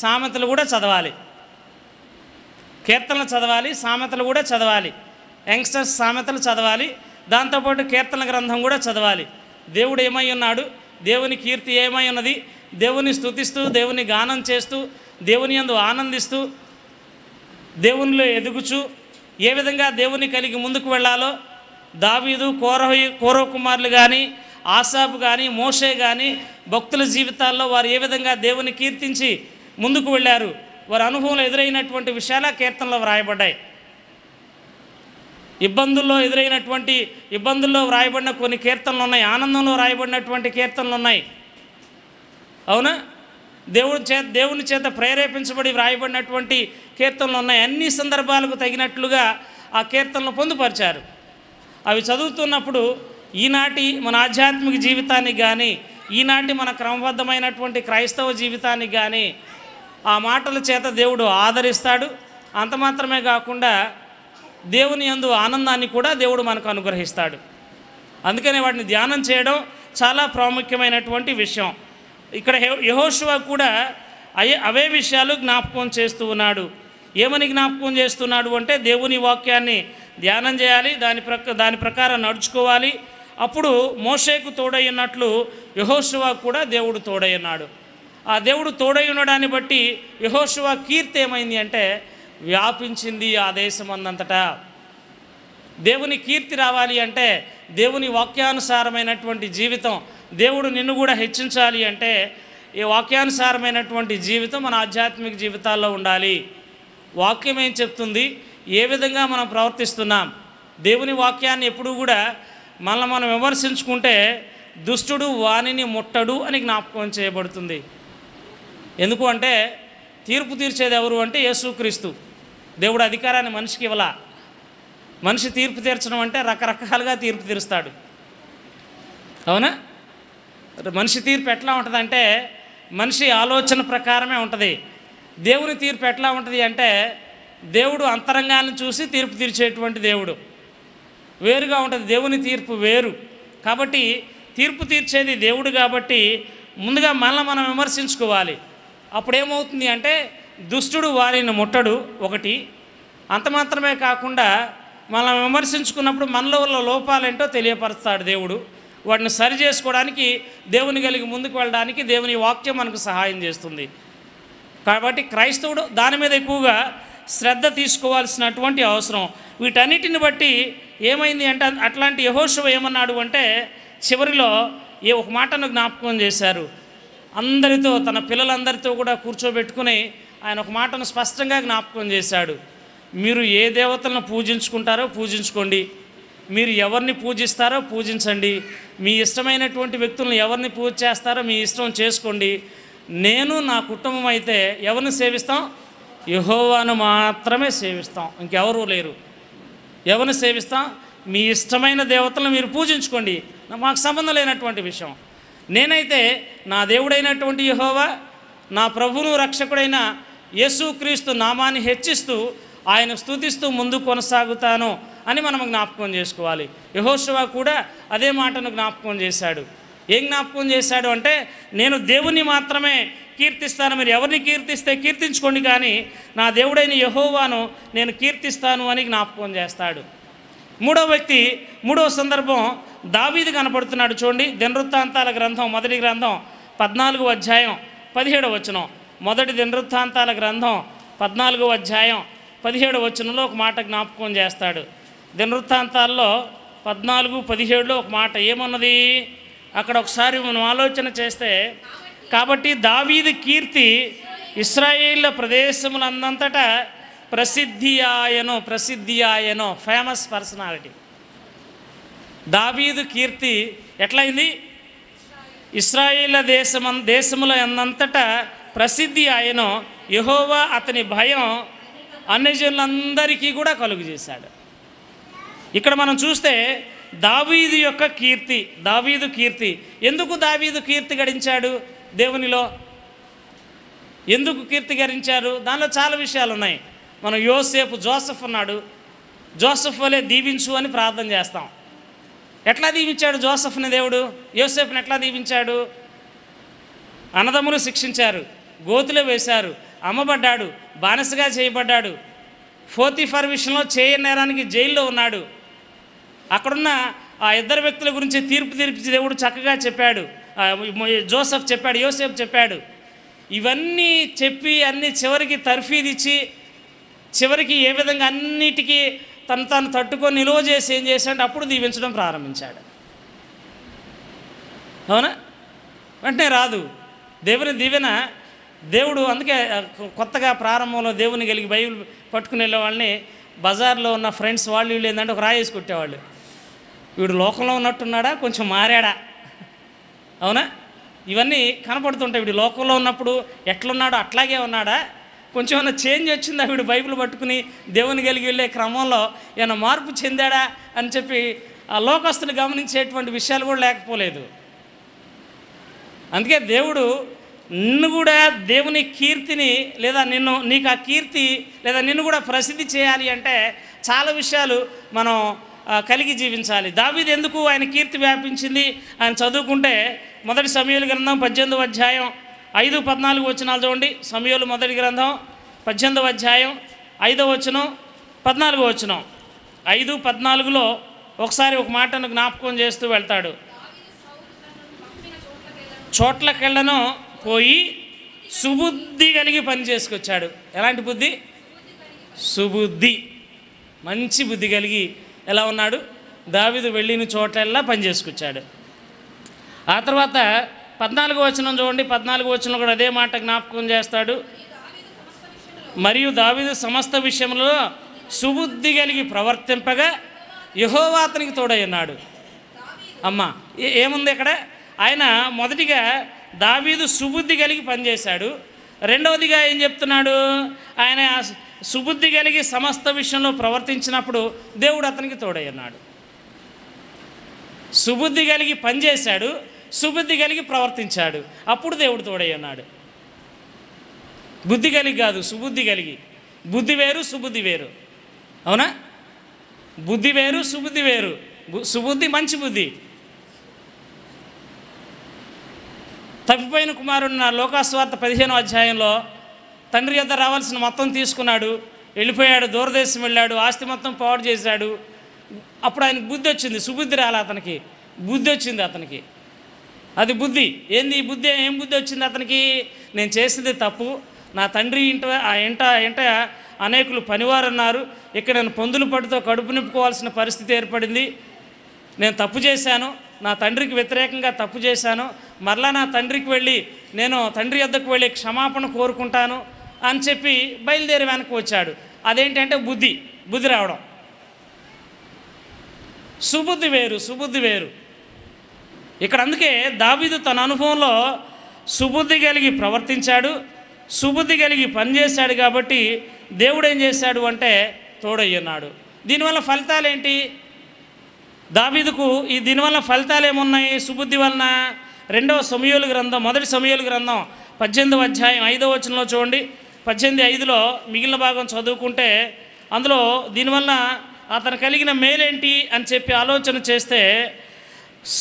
సామెతలు కూడా చదవాలి. కీర్తనలు చదవాలి, సామెతలు కూడా చదవాలి. యంగ్స్టర్స్ సామెతలు చదవాలి, దాంతోపాటు కీర్తన గ్రంథం కూడా చదవాలి. దేవుడు ఏమై ఉన్నాడు, దేవుని కీర్తి ఏమై ఉన్నది, దేవుని స్తుతిస్తూ, దేవుని గానం చేస్తూ, దేవుని యందు ఆనందిస్తూ, దేవునిలో ఎదుగుచు ఏ విధంగా దేవుని కలిగి ముందుకు వెళ్ళాలో దావీదు, కోరహ కుమారులు కానీ, ఆసాపు కానీ, మోషే కానీ భక్తుల జీవితాల్లో వారు ఏ విధంగా దేవుని కీర్తించి ముందుకు వెళ్ళారు, వారి అనుభవంలో ఎదురైనటువంటి విషయాలు కీర్తనలో వ్రాయబడ్డాయి. ఇబ్బందుల్లో వ్రాయబడిన కొన్ని కీర్తనలు ఉన్నాయి. ఆనందంలో వ్రాయబడినటువంటి కీర్తనలు ఉన్నాయి. అవునా? దేవుని చేత ప్రేరేపించబడి వ్రాయబడినటువంటి కీర్తనలు ఉన్నాయి. అన్ని సందర్భాలకు తగినట్లుగా ఆ కీర్తనలు పొందుపరిచారు. అవి చదువుతున్నప్పుడు ఈనాటి మన ఆధ్యాత్మిక జీవితానికి కానీ, ఈనాటి మన క్రమబద్ధమైనటువంటి క్రైస్తవ జీవితానికి కానీ ఆ మాటల చేత దేవుడు ఆదరిస్తాడు. అంత మాత్రమే కాకుండా దేవుని యందు ఆనందాన్ని కూడా దేవుడు మనకు అనుగ్రహిస్తాడు. అందుకనే వాటిని ధ్యానం చేయడం చాలా ప్రాముఖ్యమైనటువంటి విషయం. ఇక్కడ యెహోషువ కూడా అవే విషయాలు జ్ఞాపకం చేస్తూ ఉన్నాడు. ఏమని జ్ఞాపకం చేస్తున్నాడు అంటే దేవుని వాక్యాన్ని ధ్యానం చేయాలి, దాని ప్రకారం నడుచుకోవాలి. అప్పుడు మోషేకు తోడై ఉన్నట్లు యెహోషువ కూడా దేవుడు తోడై ఉన్నాడు. ఆ దేవుడు తోడై ఉండడాన్ని బట్టి యెహోషువ కీర్తి ఏమైంది అంటే వ్యాపించింది ఆ దేశం అందంతటా. దేవుని కీర్తి రావాలి అంటే దేవుని వాక్యానుసారమైనటువంటి జీవితం, దేవుడు నిన్ను కూడా హెచ్చించాలి అంటే ఈ వాక్యానుసారమైనటువంటి జీవితం మన ఆధ్యాత్మిక జీవితాల్లో ఉండాలి. వాక్యం ఏం చెప్తుంది, ఏ విధంగా మనం ప్రవర్తిస్తున్నాం. దేవుని వాక్యాన్ని ఎప్పుడూ కూడా మనం విమర్శించుకుంటే దుష్టుడు వానిని ముట్టడు అని జ్ఞాపకం చేయబడుతుంది. ఎందుకు అంటే తీర్పు తీర్చేది ఎవరు అంటే యేసుక్రీస్తు. దేవుడు అధికారాన్ని మనిషికి ఇవ్వాల. మనిషి తీర్పు తీర్చడం అంటే రకరకాలుగా తీర్పు తీరుస్తాడు. అవునా? మనిషి తీర్పు ఎట్లా ఉంటుందంటే మనిషి ఆలోచన ప్రకారమే ఉంటుంది. దేవుని తీర్పు ఎట్లా ఉంటుంది అంటే దేవుడు అంతరంగాన్ని చూసి తీర్పు తీర్చేటువంటి దేవుడు వేరుగా ఉంటుంది. దేవుని తీర్పు వేరు. కాబట్టి తీర్పు తీర్చేది దేవుడు కాబట్టి ముందుగా మనం విమర్శించుకోవాలి. అప్పుడేమవుతుంది అంటే దుష్టుడు వారిని ముట్టడు ఒకటి. అంత మాత్రమే కాకుండా మనం విమర్శించుకున్నప్పుడు మనలో ఉన్న లోపాలేంటో తెలియపరుస్తాడు దేవుడు. వాటిని సరి చేసుకోవడానికి దేవుని కలిగి ముందుకు వెళ్ళడానికి దేవుని వాక్యం మనకు సహాయం చేస్తుంది. కాబట్టి క్రైస్తవుడు దాని మీద ఎక్కువగా శ్రద్ధ తీసుకోవాల్సినటువంటి అవసరం. వీటన్నిటిని బట్టి ఏమైంది అంటే అట్లాంటి యెహోషువ ఏమన్నాడు అంటే చివరిలో ఒక మాటను జ్ఞాపకం చేశారు. అందరితో తన పిల్లలందరితో కూడా కూర్చోబెట్టుకుని ఆయన ఒక మాటను స్పష్టంగా జ్ఞాపకం చేశాడు. మీరు ఏ దేవతలను పూజించుకుంటారో పూజించుకోండి, మీరు ఎవరిని పూజిస్తారో పూజించండి, మీ ఇష్టమైనటువంటి వ్యక్తులను ఎవరిని పూజ చేస్తారో మీ ఇష్టం చేసుకోండి. నేను నా కుటుంబం అయితే ఎవరిని సేవిస్తాం? యెహోవాను మాత్రమే సేవిస్తాం, ఇంకెవరూ లేరు. ఎవరిని సేవిస్తాం? మీ ఇష్టమైన దేవతలను మీరు పూజించుకోండి, మాకు సంబంధం లేనటువంటి విషయం. నేనైతే నా దేవుడైనటువంటి యెహోవా, నా ప్రభువును రక్షకుడైన యేసుక్రీస్తు నామాన్ని హెచ్చిస్తూ ఆయన స్తుతిస్తూ ముందుకు కొనసాగుతాను అని మనం జ్ఞాపకం చేసుకోవాలి. యెహోషువ కూడా అదే మాటను జ్ఞాపకం చేశాడు. ఏం జ్ఞాపకం చేశాడు అంటే నేను దేవుని మాత్రమే కీర్తిస్తాను, మీరు ఎవరిని కీర్తిస్తే కీర్తించుకోండి, కానీ నా దేవుడైన యెహోవాను నేను కీర్తిస్తాను అని జ్ఞాపకం చేస్తాడు. మూడవ సందర్భం దావీదు కనపడుతున్నాడు. చూడండి, దినవృత్తాంతాల గ్రంథం మొదటి గ్రంథం 14వ అధ్యాయం 17వ వచనం. మొదటి దినవృత్తాంతాల గ్రంథం 14వ అధ్యాయం 17వ వచనంలో ఒక మాట జ్ఞాపకం చేస్తాడు. దినవృత్తాంతాల్లో 14:17లో ఒక మాట ఏమన్నది అక్కడ ఒకసారి మనం ఆలోచన చేస్తే, కాబట్టి దావీదు కీర్తి ఇశ్రాయేలు ప్రదేశములందంతటా ప్రసిద్ధి ఆయనో ఫేమస్ పర్సనాలిటీ. దావీదు కీర్తి ఎట్లయింది? ఇశ్రాయేలు దేశముల అందంతటా ప్రసిద్ధి ఆయనో, యెహోవా అతని భయం అన్యజనులందరికీ కూడా కలుగు చేశాడు. ఇక్కడ మనం చూస్తే దావీదు కీర్తి ఎందుకు దావీదు కీర్తి గడించాడు? దేవునిలో ఎందుకు కీర్తి గడించారు? దానిలో చాలా విషయాలు ఉన్నాయి. మనం జోసెఫ్ ఉన్నాడు, జోసెఫ్ వలె దీవించు అని ప్రార్థన చేస్తాం. ఎట్లా దీవించాడు జోసెఫ్ని దేవుడు? యోసేపుని ఎట్లా దీవించాడు? అన్నదమ్ములు శిక్షించారు, గోతులో వేశారు, అమ్మబడ్డాడు, బానిసగా చేయబడ్డాడు, పోతీఫర్ విషయంలో చేయనేరానికి జైల్లో ఉన్నాడు. అక్కడున్న ఆ ఇద్దరు వ్యక్తుల గురించి తీర్పు దేవుడు చక్కగా చెప్పాడు. జోసెఫ్ చెప్పాడు, యోసేపు చెప్పాడు. ఇవన్నీ చెప్పి అన్ని చివరికి తర్ఫీదిచ్చి చివరికి ఏ విధంగా అన్నిటికీ తను తట్టుకొని నిలువ చేసి ఏం చేశాడు? అప్పుడు దీవించడం ప్రారంభించాడు. అవునా? వెంటనే రాదు దేవుని దీవెన. దేవుడు అందుకే కొత్తగా ప్రారంభంలో దేవుని కలిగి బైబిల్ పట్టుకుని వెళ్ళే వాళ్ళని బజార్లో ఉన్న ఫ్రెండ్స్ వీళ్ళు ఏంటంటే ఒక రాయేసి కొట్టేవాళ్ళు. వీడు లోకంలో ఉన్నట్టున్నాడా, కొంచెం మారాడా? అవునా? ఇవన్నీ కనపడుతుంటాయి. వీడు లోకంలో ఉన్నప్పుడు ఎట్లున్నాడో అట్లాగే ఉన్నాడా, కొంచెం ఏమైనా చేంజ్ వచ్చిందా వీడు బైబిల్ పట్టుకుని దేవుని కలిగి వెళ్ళే క్రమంలో ఏమైనా మార్పు చెందాడా అని చెప్పి ఆ లోకస్తులు గమనించేటువంటి విషయాలు కూడా లేకపోలేదు. అందుకే దేవుడు నిన్ను కూడా దేవుని కీర్తిని లేదా నీకు ఆ కీర్తి లేదా నిన్ను కూడా ప్రసిద్ధి చేయాలి అంటే చాలా విషయాలు మనం కలిగి జీవించాలి. దావీదు ఎందుకు ఆయన కీర్తి వ్యాపించింది ఆయన చదువుకుంటే మొదటి సమూయేలు గ్రంథం 18వ అధ్యాయం 5-14 వచనాలు చూడండి. సమూయేలు మొదటి గ్రంథం 18వ అధ్యాయం 5వ వచనం 14వ వచనం. 5:14లో ఒకసారి ఒక మాటను జ్ఞాపకం చేస్తూ వెళ్తాడు. చోట్లకెళ్ళను పోయి సుబుద్ధి కలిగి పని చేసుకొచ్చాడు. ఎలాంటి బుద్ధి? సుబుద్ధి, మంచి బుద్ధి కలిగి ఎలా ఉన్నాడు? దావీదు వెళ్ళిన చోట్లల్లా పని చేసుకొచ్చాడు. ఆ తర్వాత 14వ వచనం చూడండి. 14వ వచనంలో కూడా అదే మాట జ్ఞాపకం చేస్తాడు. మరియు దావీదు సమస్త విషయంలో సుబుద్ధి కలిగి ప్రవర్తింపగా యెహోవా అతనికి తోడై ఉన్నాడు. అమ్మా ఏముంది ఇక్కడ? ఆయన మొదటిగా దావీదు సుబుద్ధి కలిగి పనిచేశాడు. రెండవదిగా ఏం చెప్తున్నాడు? ఆయన సుబుద్ధి కలిగి సమస్త విషయంలో ప్రవర్తించినప్పుడు దేవుడు అతనికి తోడై ఉన్నాడు. సుబుద్ధి కలిగి పనిచేశాడు, సుబుద్ధి కలిగి ప్రవర్తించాడు, అప్పుడు దేవుడు తోడై ఉన్నాడు. బుద్ధి కలిగి కాదు, సుబుద్ధి కలిగి. బుద్ధి వేరు, సుబుద్ధి వేరు. అవునా? బుద్ధి వేరు, సుబుద్ధి వేరు. సుబుద్ధి మంచి బుద్ధి. తప్పిపోయిన కుమారుడు నా లోకాస్వార్త 15వ అధ్యాయంలో తండ్రి యొద్ద రావాల్సిన మొత్తం తీసుకున్నాడు, వెళ్ళిపోయాడు, దూరదేశం వెళ్ళాడు, ఆస్తి మొత్తం పాడు చేశాడు. అప్పుడు ఆయనకు బుద్ధి వచ్చింది. సుబుద్ధి రాలే అతనికి, బుద్ధి వచ్చింది అతనికి. అది బుద్ధి. ఏంది ఈ బుద్ధి? ఏం బుద్ధి వచ్చింది అతనికి? నేను చేసింది తప్పు, నా తండ్రి ఇంట అనేకులు పనివారు ఉన్నారు, ఇక్కడ నేను పొందులు పట్టుతో కడుపు నింపుకోవాల్సిన పరిస్థితి ఏర్పడింది, నేను తప్పు చేశాను, నా తండ్రికి వ్యతిరేకంగా తప్పు చేశాను, మరలా నా తండ్రికి వెళ్ళి నేను తండ్రి వద్దకు వెళ్ళి క్షమాపణ కోరుకుంటాను అని చెప్పి బయలుదేరి వెనక్కి వచ్చాడు. అదేంటంటే బుద్ధి రావడం. సుబుద్ధి వేరు, సుబుద్ధి వేరు. ఇక్కడ అందుకే దావీదు తన అనుభవంలో సుబుద్ధి కలిగి ప్రవర్తించాడు, సుబుద్ధి కలిగి పనిచేశాడు. కాబట్టి దేవుడు ఏం చేశాడు అంటే తోడయ్యున్నాడు. దీనివల్ల ఫలితాలు ఏంటి? దావీదుకు దీనివల్ల ఫలితాలు ఏమున్నాయి? సుబుద్ధి వలన 2వ సమూయేలు గ్రంథం, 1 సమూయేలు గ్రంథం 18వ అధ్యాయం 5వ వచనంలో చూడండి. 18:5లో మిగిలిన భాగం చదువుకుంటే అందులో దీనివల్ల అతను కలిగిన మేలేంటి అని చెప్పి ఆలోచన చేస్తే,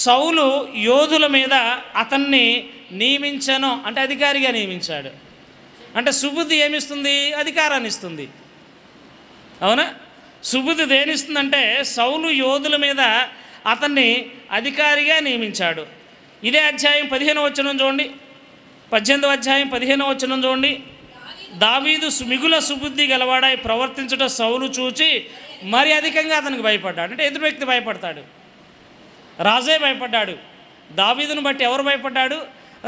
సౌలు యోధుల మీద అతన్ని నియమించాను అంటే అధికారిగా నియమించాడు. అంటే సుబుద్ధి ఏమిస్తుంది? అధికారాన్ని ఇస్తుంది. అవునా? సుబుద్ధి దేనిస్తుందంటే సౌలు యోధుల మీద అతన్ని అధికారిగా నియమించాడు. ఇదే అధ్యాయం 15వ వచనం చూడండి. 18వ అధ్యాయం 15వ వచనం చూడండి. దావీదు మిగుల సుబుద్ధి గలవాడై ప్రవర్తించడం సౌలు చూచి మరి అధికంగా అతనికి భయపడ్డాడు. అంటే ఎదురు వ్యక్తి భయపడతాడు, రాజే భయపడ్డాడు. దావీదును బట్టి ఎవరు భయపడ్డాడు?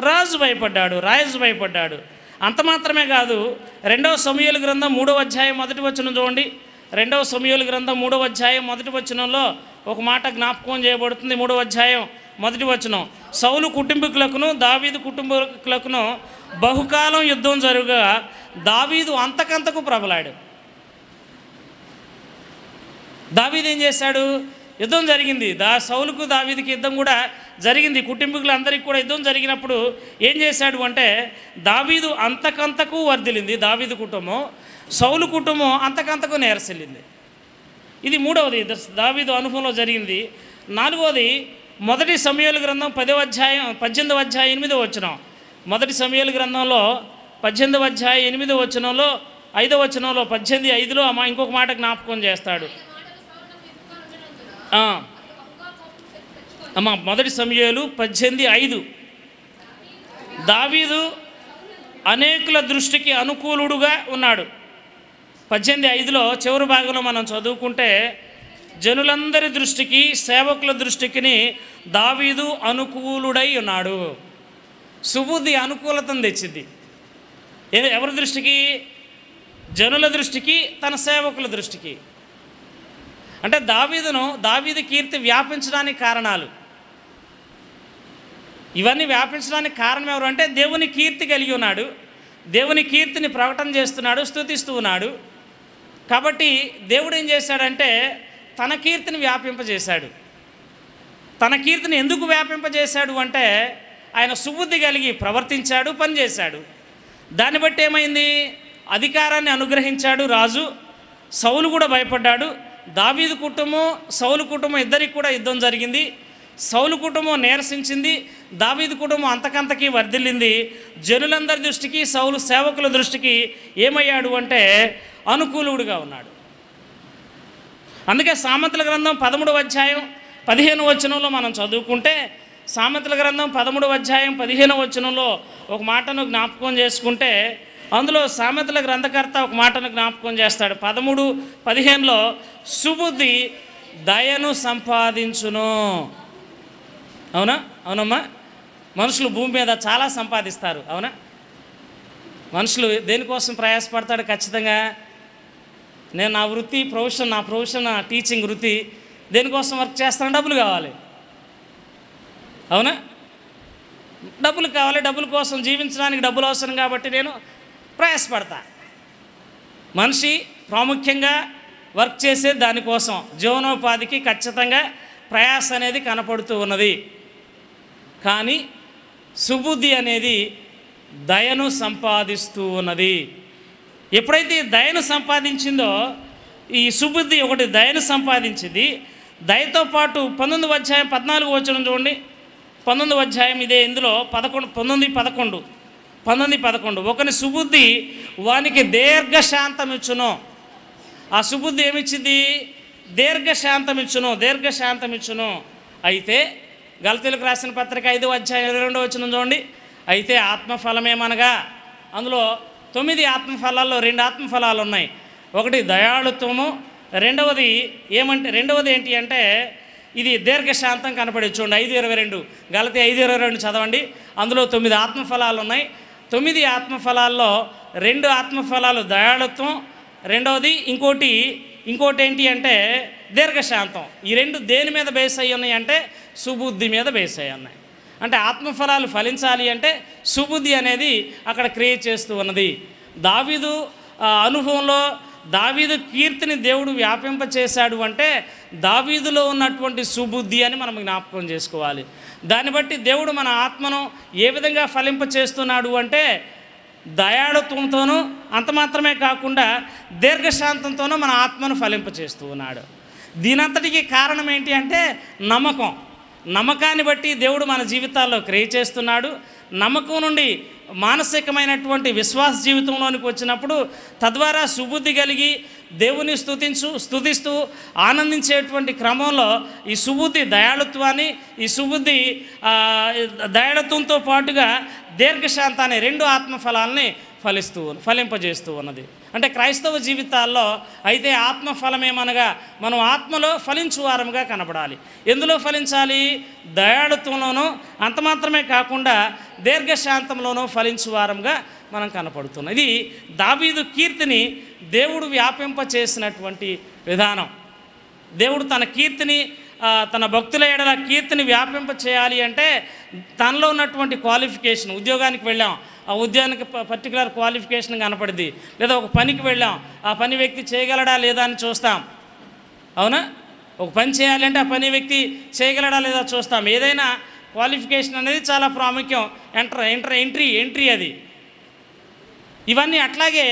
రాజు భయపడ్డాడు, రాజు భయపడ్డాడు. అంత మాత్రమే కాదు, 2వ సమూయేలు గ్రంథం 3వ అధ్యాయం 1వ వచనం చూడండి. 2వ సమూయేలు గ్రంథం 3వ అధ్యాయం 1వ వచనంలో ఒక మాట జ్ఞాపకం చేయబడుతుంది. 3వ అధ్యాయం 1వ వచనం. సౌలు కుటుంబీకులకును దావీదు కుటుంబీకులకును బహుకాలం యుద్ధం జరుగా దావీదు అంతకంతకు ప్రబలాడు. దావీదు ఏం చేశాడు? యుద్ధం జరిగింది. సౌలుకు దావీదుకి యుద్ధం కూడా జరిగింది. కుటుంబీకులందరికీ కూడా యుద్ధం జరిగినప్పుడు ఏం చేశాడు అంటే దావీదు అంతకంతకు వర్ధిల్లింది దావీదు కుటుంబం, సౌలు కుటుంబం అంతకంతకు నేరసిల్లింది. ఇది 3వది దావీదు అనుభవంలో జరిగింది. 4వది 1 సమూయేలు గ్రంథం 10వ అధ్యాయం 18వ అధ్యాయం 8వ వచనం. 1 సమూయేలు గ్రంథంలో 18వ అధ్యాయం 8వ వచనంలో 5వ వచనంలో 18:5లో ఇంకొక మాట జ్ఞాపకం చేస్తాడు. 1 సమూయేలు 18:5 దావీదు అనేకుల దృష్టికి అనుకూలుడుగా ఉన్నాడు. 18:5లో చివరి భాగంలో మనం చదువుకుంటే జనులందరి దృష్టికి, సేవకుల దృష్టికి దావీదు అనుకూలుడై ఉన్నాడు. సుబుద్ధి అనుకూలతను తెచ్చింది. ఎవరి దృష్టికి? జనుల దృష్టికి, తన సేవకుల దృష్టికి. అంటే దావీదు కీర్తి వ్యాపించడానికి కారణాలు ఇవన్నీ. వ్యాపించడానికి కారణం ఎవరు అంటే దేవుని కీర్తి కలిగి ఉన్నాడు, దేవుని కీర్తిని ప్రకటన చేస్తున్నాడు, స్తుతిస్తూ ఉన్నాడు. కాబట్టి దేవుడు ఏం చేశాడంటే తన కీర్తిని వ్యాపింపజేశాడు. తన కీర్తిని ఎందుకు వ్యాపింపజేశాడు అంటే ఆయన సుబుద్ధి కలిగి ప్రవర్తించాడు, పనిచేశాడు. దాన్ని బట్టి ఏమైంది? అధికారాన్ని అనుగ్రహించాడు రాజు. సౌలు కూడా భయపడ్డాడు. దావీదు కుటుంబం, సౌలు కుటుంబం ఇద్దరికి కూడా యుద్ధం జరిగింది. సౌలు కుటుంబం నీరసించింది, దావీదు కుటుంబం అంతకంతకి వర్ధిల్లింది. జనులందరి దృష్టికి, సౌలు సేవకుల దృష్టికి ఏమయ్యాడు అంటే అనుకూలుడుగా ఉన్నాడు. అందుకే సామెతల గ్రంథం 13వ అధ్యాయం 15వ వచనంలో మనం చదువుకుంటే, సామెతల గ్రంథం 13వ అధ్యాయం 15వ వచనంలో ఒక మాటను జ్ఞాపకం చేసుకుంటే, అందులో సామెతల గ్రంథకర్త ఒక మాటను జ్ఞాపకం చేస్తాడు. 13:15లో సుబుద్ధి దయను సంపాదించును. అవునా? అవునమ్మా. మనుషులు భూమి మీద చాలా సంపాదిస్తారు. అవునా? మనుషులు దేనికోసం ప్రయాసపడతాడు? ఖచ్చితంగా నేను నా ప్రొఫెషన్ టీచింగ్ వృత్తి, దేనికోసం వర్క్ చేస్తాను? డబ్బులు కావాలి. అవునా? డబ్బులు కావాలి. డబ్బుల కోసం జీవించడానికి డబ్బులు అవసరం కాబట్టి నేను ప్రయాసపడతా. మనిషి ప్రాముఖ్యంగా వర్క్ చేసే దానికోసం జీవనోపాధికి ఖచ్చితంగా ప్రయాస అనేది కనపడుతూ ఉన్నది. కానీ సుబుద్ధి అనేది దయను సంపాదిస్తూ ఉన్నది. ఎప్పుడైతే దయను సంపాదించిందో, ఈ సుబుద్ధి ఒకటి దయను సంపాదించింది. దయతో పాటు 19వ అధ్యాయం 14వ వచనం చూడండి. 19వ అధ్యాయం ఇదే, ఇందులో 19:11 ఒకని సుబుద్ధి వానికి దీర్ఘశాంతం ఇచ్చును. ఆ సుబుద్ధి ఏమిచ్చింది? దీర్ఘశాంతం ఇచ్చును. అయితే గలతీయులకు రాసిన పత్రిక 5వ అధ్యాయం 22వ వచనం చూడండి. అయితే ఆత్మఫలమేమనగా, అందులో 9 ఆత్మఫలాల్లో 2 ఆత్మఫలాలు ఉన్నాయి. ఒకటి దయాళుత్వము, రెండవది ఏంటి అంటే ఇది దీర్ఘశాంతం కనపడి చూడండి. 5:22 గలతీ 5:22 చదవండి. అందులో 9 ఆత్మఫలాలు ఉన్నాయి. 9 ఆత్మఫలాల్లో 2 ఆత్మఫలాలు దయాళుత్వం, రెండవది ఇంకోటి ఏంటి అంటే దీర్ఘశాంతం. ఈ 2 దేని మీద బేస్ అయ్యి ఉన్నాయి అంటే సుబుద్ధి మీద బేస్ అయ్యి ఉన్నాయి. అంటే ఆత్మఫలాలు ఫలించాలి అంటే సుబుద్ధి అనేది అక్కడ క్రియేట్ చేస్తూ ఉన్నది. దావీదు అనుభవంలో దావీదు కీర్తిని దేవుడు వ్యాపింపచేశాడు అంటే దావీదులో ఉన్నటువంటి సుబుద్ధి అని మనం జ్ఞాపకం చేసుకోవాలి. దాన్ని బట్టి దేవుడు మన ఆత్మను ఏ విధంగా ఫలింపచేస్తున్నాడు అంటే దయాళుత్వంతోనూ, అంత మాత్రమే కాకుండా దీర్ఘశాంతంతోనూ మన ఆత్మను ఫలింపచేస్తూ ఉన్నాడు. దీనంతటికీ కారణం ఏంటి అంటే నమ్మకాన్ని బట్టి దేవుడు మన జీవితాల్లో క్రియేట్ చేస్తున్నాడు. నమ్మకం నుండి మానసికమైనటువంటి విశ్వాస జీవితంలోనికి వచ్చినప్పుడు తద్వారా సుబుద్ధి కలిగి దేవుని స్తుతిస్తూ ఆనందించేటువంటి క్రమంలో ఈ సుబుద్ధి దయాళుత్వాన్ని, ఈ సుబుద్ధి దయాళుత్వంతో పాటుగా దీర్ఘశాంతాన్ని 2 ఆత్మఫలాల్ని ఫలింపజేస్తూ ఉన్నది. అంటే క్రైస్తవ జీవితాల్లో అయితే ఆత్మఫలమేమనగా మనం ఆత్మలో ఫలించు వారముగా కనబడాలి. ఎందులో ఫలించాలి? దయాళుత్వంలోనూ, అంత మాత్రమే కాకుండా దీర్ఘశాంతంలోనూ ఫలించు వారముగా మనం కనపడుతున్నాం. ఇది దావీదు కీర్తిని దేవుడు వ్యాపింపచేసినటువంటి విధానం. దేవుడు తన కీర్తిని, తన భక్తుల ఎడల కీర్తిని వ్యాపింప చేయాలి అంటే తనలో ఉన్నటువంటి క్వాలిఫికేషన్. ఉద్యోగానికి వెళ్ళాం, ఆ ఉద్యోగానికి పర్టికులర్ క్వాలిఫికేషన్ కనపడింది. లేదా ఒక పనికి వెళ్ళాం, ఆ పని వ్యక్తి చేయగలడా లేదా అని చూస్తాం. అవునా? ఒక పని చేయాలంటే ఆ పని వ్యక్తి చేయగలడా లేదా చూస్తాం. ఏదైనా క్వాలిఫికేషన్ అనేది చాలా ప్రాముఖ్యం. ఎంట్రీ అది. ఇవన్నీ అట్లాగే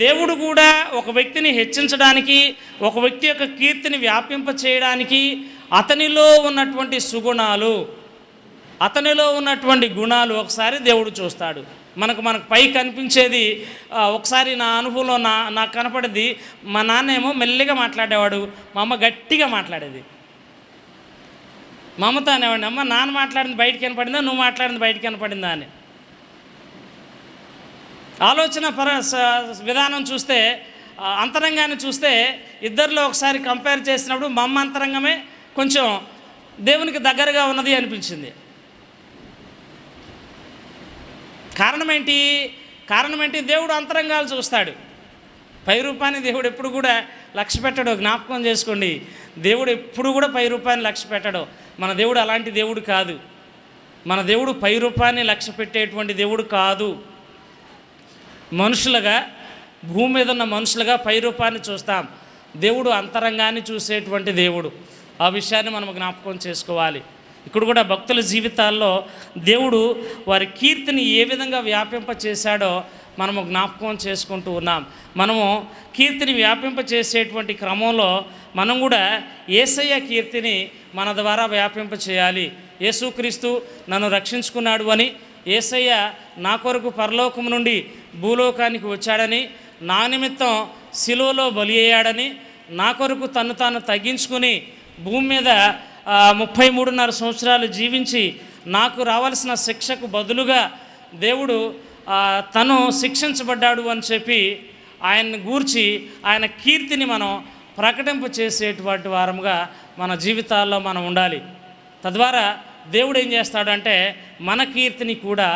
దేవుడు కూడా ఒక వ్యక్తిని హెచ్చించడానికి, ఒక వ్యక్తి యొక్క కీర్తిని వ్యాపింప చేయడానికి అతనిలో ఉన్నటువంటి సుగుణాలు, అతనిలో ఉన్నటువంటి గుణాలు ఒకసారి దేవుడు చూస్తాడు. మనకు పై కనిపించేది ఒకసారి నా అనుభవంలో నాకు కనపడేది, మా నాన్న ఏమో మెల్లిగా మాట్లాడేవాడు, మా అమ్మ గట్టిగా మాట్లాడేది. మా అమ్మతో అనేవాడిని, అమ్మ నాన్న మాట్లాడింది బయటికి కనపడిందా, నువ్వు మాట్లాడింది బయటికి కనపడిందా అని. ఆలోచన విధానం చూస్తే, అంతరంగాన్ని చూస్తే ఇద్దరిలో ఒకసారి కంపేర్ చేసినప్పుడు మా అమ్మ అంతరంగమే కొంచెం దేవునికి దగ్గరగా ఉన్నది అనిపించింది. కారణం ఏంటి? దేవుడు అంతరంగాలు చూస్తాడు. పై రూపాన్ని దేవుడు ఎప్పుడు కూడా లక్ష్య పెట్టడు. జ్ఞాపకం చేసుకోండి, దేవుడు ఎప్పుడు కూడా పై రూపాన్ని లక్ష్య పెట్టడు. మన దేవుడు అలాంటి దేవుడు కాదు. మన దేవుడు పై రూపాన్ని లక్ష్య పెట్టేటువంటి దేవుడు కాదు. మనుషులుగా, భూమి మీద ఉన్న మనుషులుగా పై రూపాన్ని చూస్తాం. దేవుడు అంతరంగాన్ని చూసేటువంటి దేవుడు. ఆ విషయాన్ని మనం జ్ఞాపకం చేసుకోవాలి. ఇక్కడ కూడా భక్తుల జీవితాల్లో దేవుడు వారి కీర్తిని ఏ విధంగా వ్యాపింప చేశాడో మనము జ్ఞాపకం చేసుకుంటూ ఉన్నాం. మనము కీర్తిని వ్యాపింప చేసేటువంటి క్రమంలో మనం కూడా యేసయ్య కీర్తిని మన ద్వారా వ్యాపింప చేయాలి. యేసుక్రీస్తు నన్ను రక్షించుకున్నాడు అని, యేసయ్య నా కొరకు పరలోకం నుండి భూలోకానికి వచ్చాడని, నా నిమిత్తం శిలువలో బలి అయ్యాడని, నా కొరకు తను తాను తగ్గించుకుని భూమి మీద 33.5 సంవత్సరాలు జీవించి నాకు రావాల్సిన శిక్షకు బదులుగా దేవుడు తను శిక్షించబడ్డాడు అని చెప్పి ఆయన్ని గూర్చి ఆయన కీర్తిని మనం ప్రకటింప చేసేటువంటి వారముగా మన జీవితాల్లో మనం ఉండాలి. తద్వారా దేవుడు ఏం చేస్తాడంటే మన కీర్తిని కూడా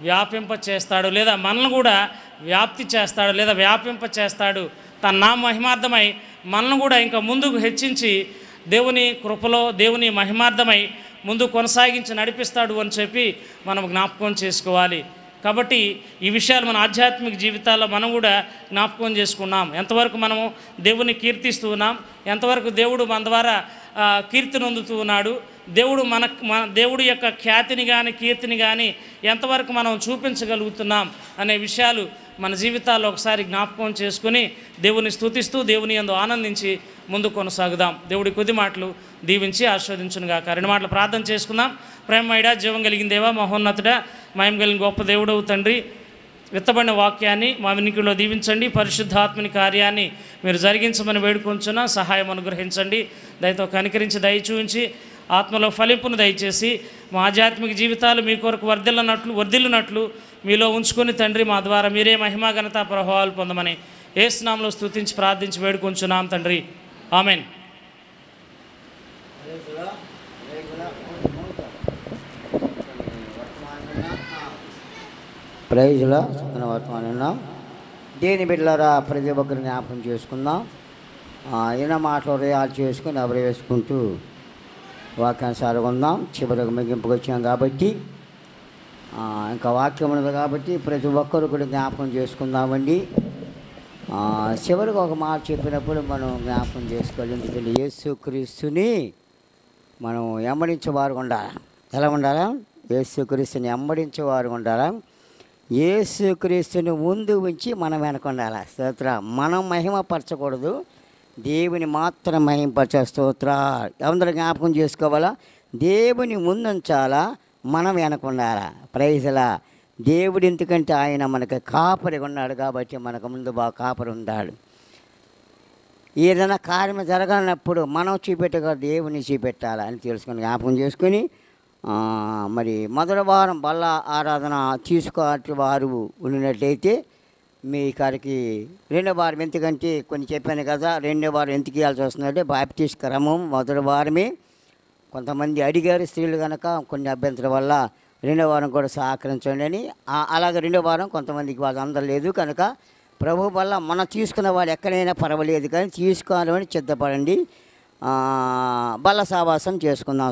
వ్యాపింప చేస్తాడు, లేదా మనల్ని కూడా వ్యాప్తి చేస్తాడు, లేదా వ్యాపింప చేస్తాడు. తన నా మహిమార్థమై మనల్ని కూడా ఇంకా ముందుకు హెచ్చించి దేవుని కృపలో దేవుని మహిమార్థమై ముందు కొనసాగించి నడిపిస్తాడు అని చెప్పి మనం జ్ఞాపకం చేసుకోవాలి. కాబట్టి ఈ విషయాలు మన ఆధ్యాత్మిక జీవితాల్లో మనం కూడా జ్ఞాపకం చేసుకున్నాం. ఎంతవరకు మనము దేవుని కీర్తిస్తూ ఉన్నాం, ఎంతవరకు దేవుడు మన ద్వారా కీర్తి నొందుతూ ఉన్నాడు, దేవుడు యొక్క ఖ్యాతిని కానీ కీర్తిని కానీ ఎంతవరకు మనం చూపించగలుగుతున్నాం అనే విషయాలు మన జీవితాల్లో ఒకసారి జ్ఞాపకం చేసుకుని దేవుని స్తుతిస్తూ దేవుని యందు ఆనందించి ముందు కొనసాగుదాం. దేవుడి కొద్ది మాటలు దీవించి ఆస్వాదించునుగాక. 2 మాటలు ప్రార్థన చేసుకుందాం. ప్రేమమయుడా, జీవం కలిగిన దేవా, మహోన్నతుడా, మహిమ కలిగిన గొప్ప దేవుడవు తండ్రి, విత్తబడిన వాక్యాన్ని మా వినికిడిలో దీవించండి. పరిశుద్ధాత్మని కార్యాన్ని మీరు జరిగించమని వేడుకొంచున్నా. సహాయం అనుగ్రహించండి. దయతో కనికరించి దయ చూపించి ఆత్మలో ఫలింపును దయచేసి మా ఆధ్యాత్మిక జీవితాలు మీ కొరకు వర్ధిల్లునట్లు మీలో ఉంచుకొని తండ్రి, మా ద్వారా మీరే మహిమా ఘనత ప్రభావాలు పొందమని యేసు నామములో స్తుతించి ప్రార్థించి వేడుకొంచున్నాం తండ్రి. ఆమెన్. ప్రైజ్లా వర్తమానం దేని బిడ్డలారా ప్రతి ఒక్కరిని జ్ఞాపకం చేసుకుందాం. ఈయన మాటలు రియాలు చేసుకుని ఎవరు వేసుకుంటూ వాక్యానుసారంగా ఉందాం. చివరికి ముగింపుకు వచ్చాం కాబట్టి ఇంకా వాక్యం ఉన్నది కాబట్టి ప్రతి ఒక్కరు కూడా జ్ఞాపకం చేసుకుందామండి. చివరికి ఒక మాట చెప్పినప్పుడు మనం జ్ఞాపకం చేసుకోవాలి. ఎందుకంటే యేసుక్రీస్తుని మనం వెంబడించేవారు ఉండాలి. ఎలా ఉండాలా? యేసుక్రీస్తుని వెంబడించేవారు ఉండాలా. యేసుక్రీస్తుని ముందు ఉంచి మనం వెనక ఉండాలి. స్తోత్ర. మనం మహిమపరచకూడదు, దేవుని మాత్రం మహిమపరచే. స్తోత్ర. అందరూ జ్ఞాపకం చేసుకోవాలా? దేవుని ముందుంచాలా, మనం వెనక ఉండాలా. ప్రైజ్లా. దేవుడు ఎందుకంటే ఆయన మనకి కాపరి ఉన్నాడు కాబట్టి మనకు ముందు బాగా కాపరి ఉన్నాడు. ఏదైనా కార్యం జరగనప్పుడు మనం చూపెట్టగా దేవుని చూపెట్టాలి అని తెలుసుకొని జ్ఞాపకం చేసుకొని మరి మొదటి వారం బల్ల ఆరాధన తీసుకునే వారు ఉన్నట్లయితే మీ కాడికి 2వ వారం, ఎందుకంటే కొన్ని చెప్పాను కదా, 2వ వారం ఎందుకు ఇవ్వాల్సి వస్తుందంటే బాప్టిస్ట్ క్రమం మొదటి వారమే. కొంతమంది అడిగారు స్త్రీలు కనుక కొన్ని అభ్యంతరం వల్ల 2వ వారం కూడా సహకరించండి అని. అలాగే 2వ వారం కొంతమందికి వాళ్ళు అందలేదు కనుక ప్రభు వల్ల మనం తీసుకున్న వాళ్ళు ఎక్కడైనా పర్వాలేదు కానీ తీసుకోవాలని సిద్ధపడండి. బల్ల సావాసం చేసుకుందాం.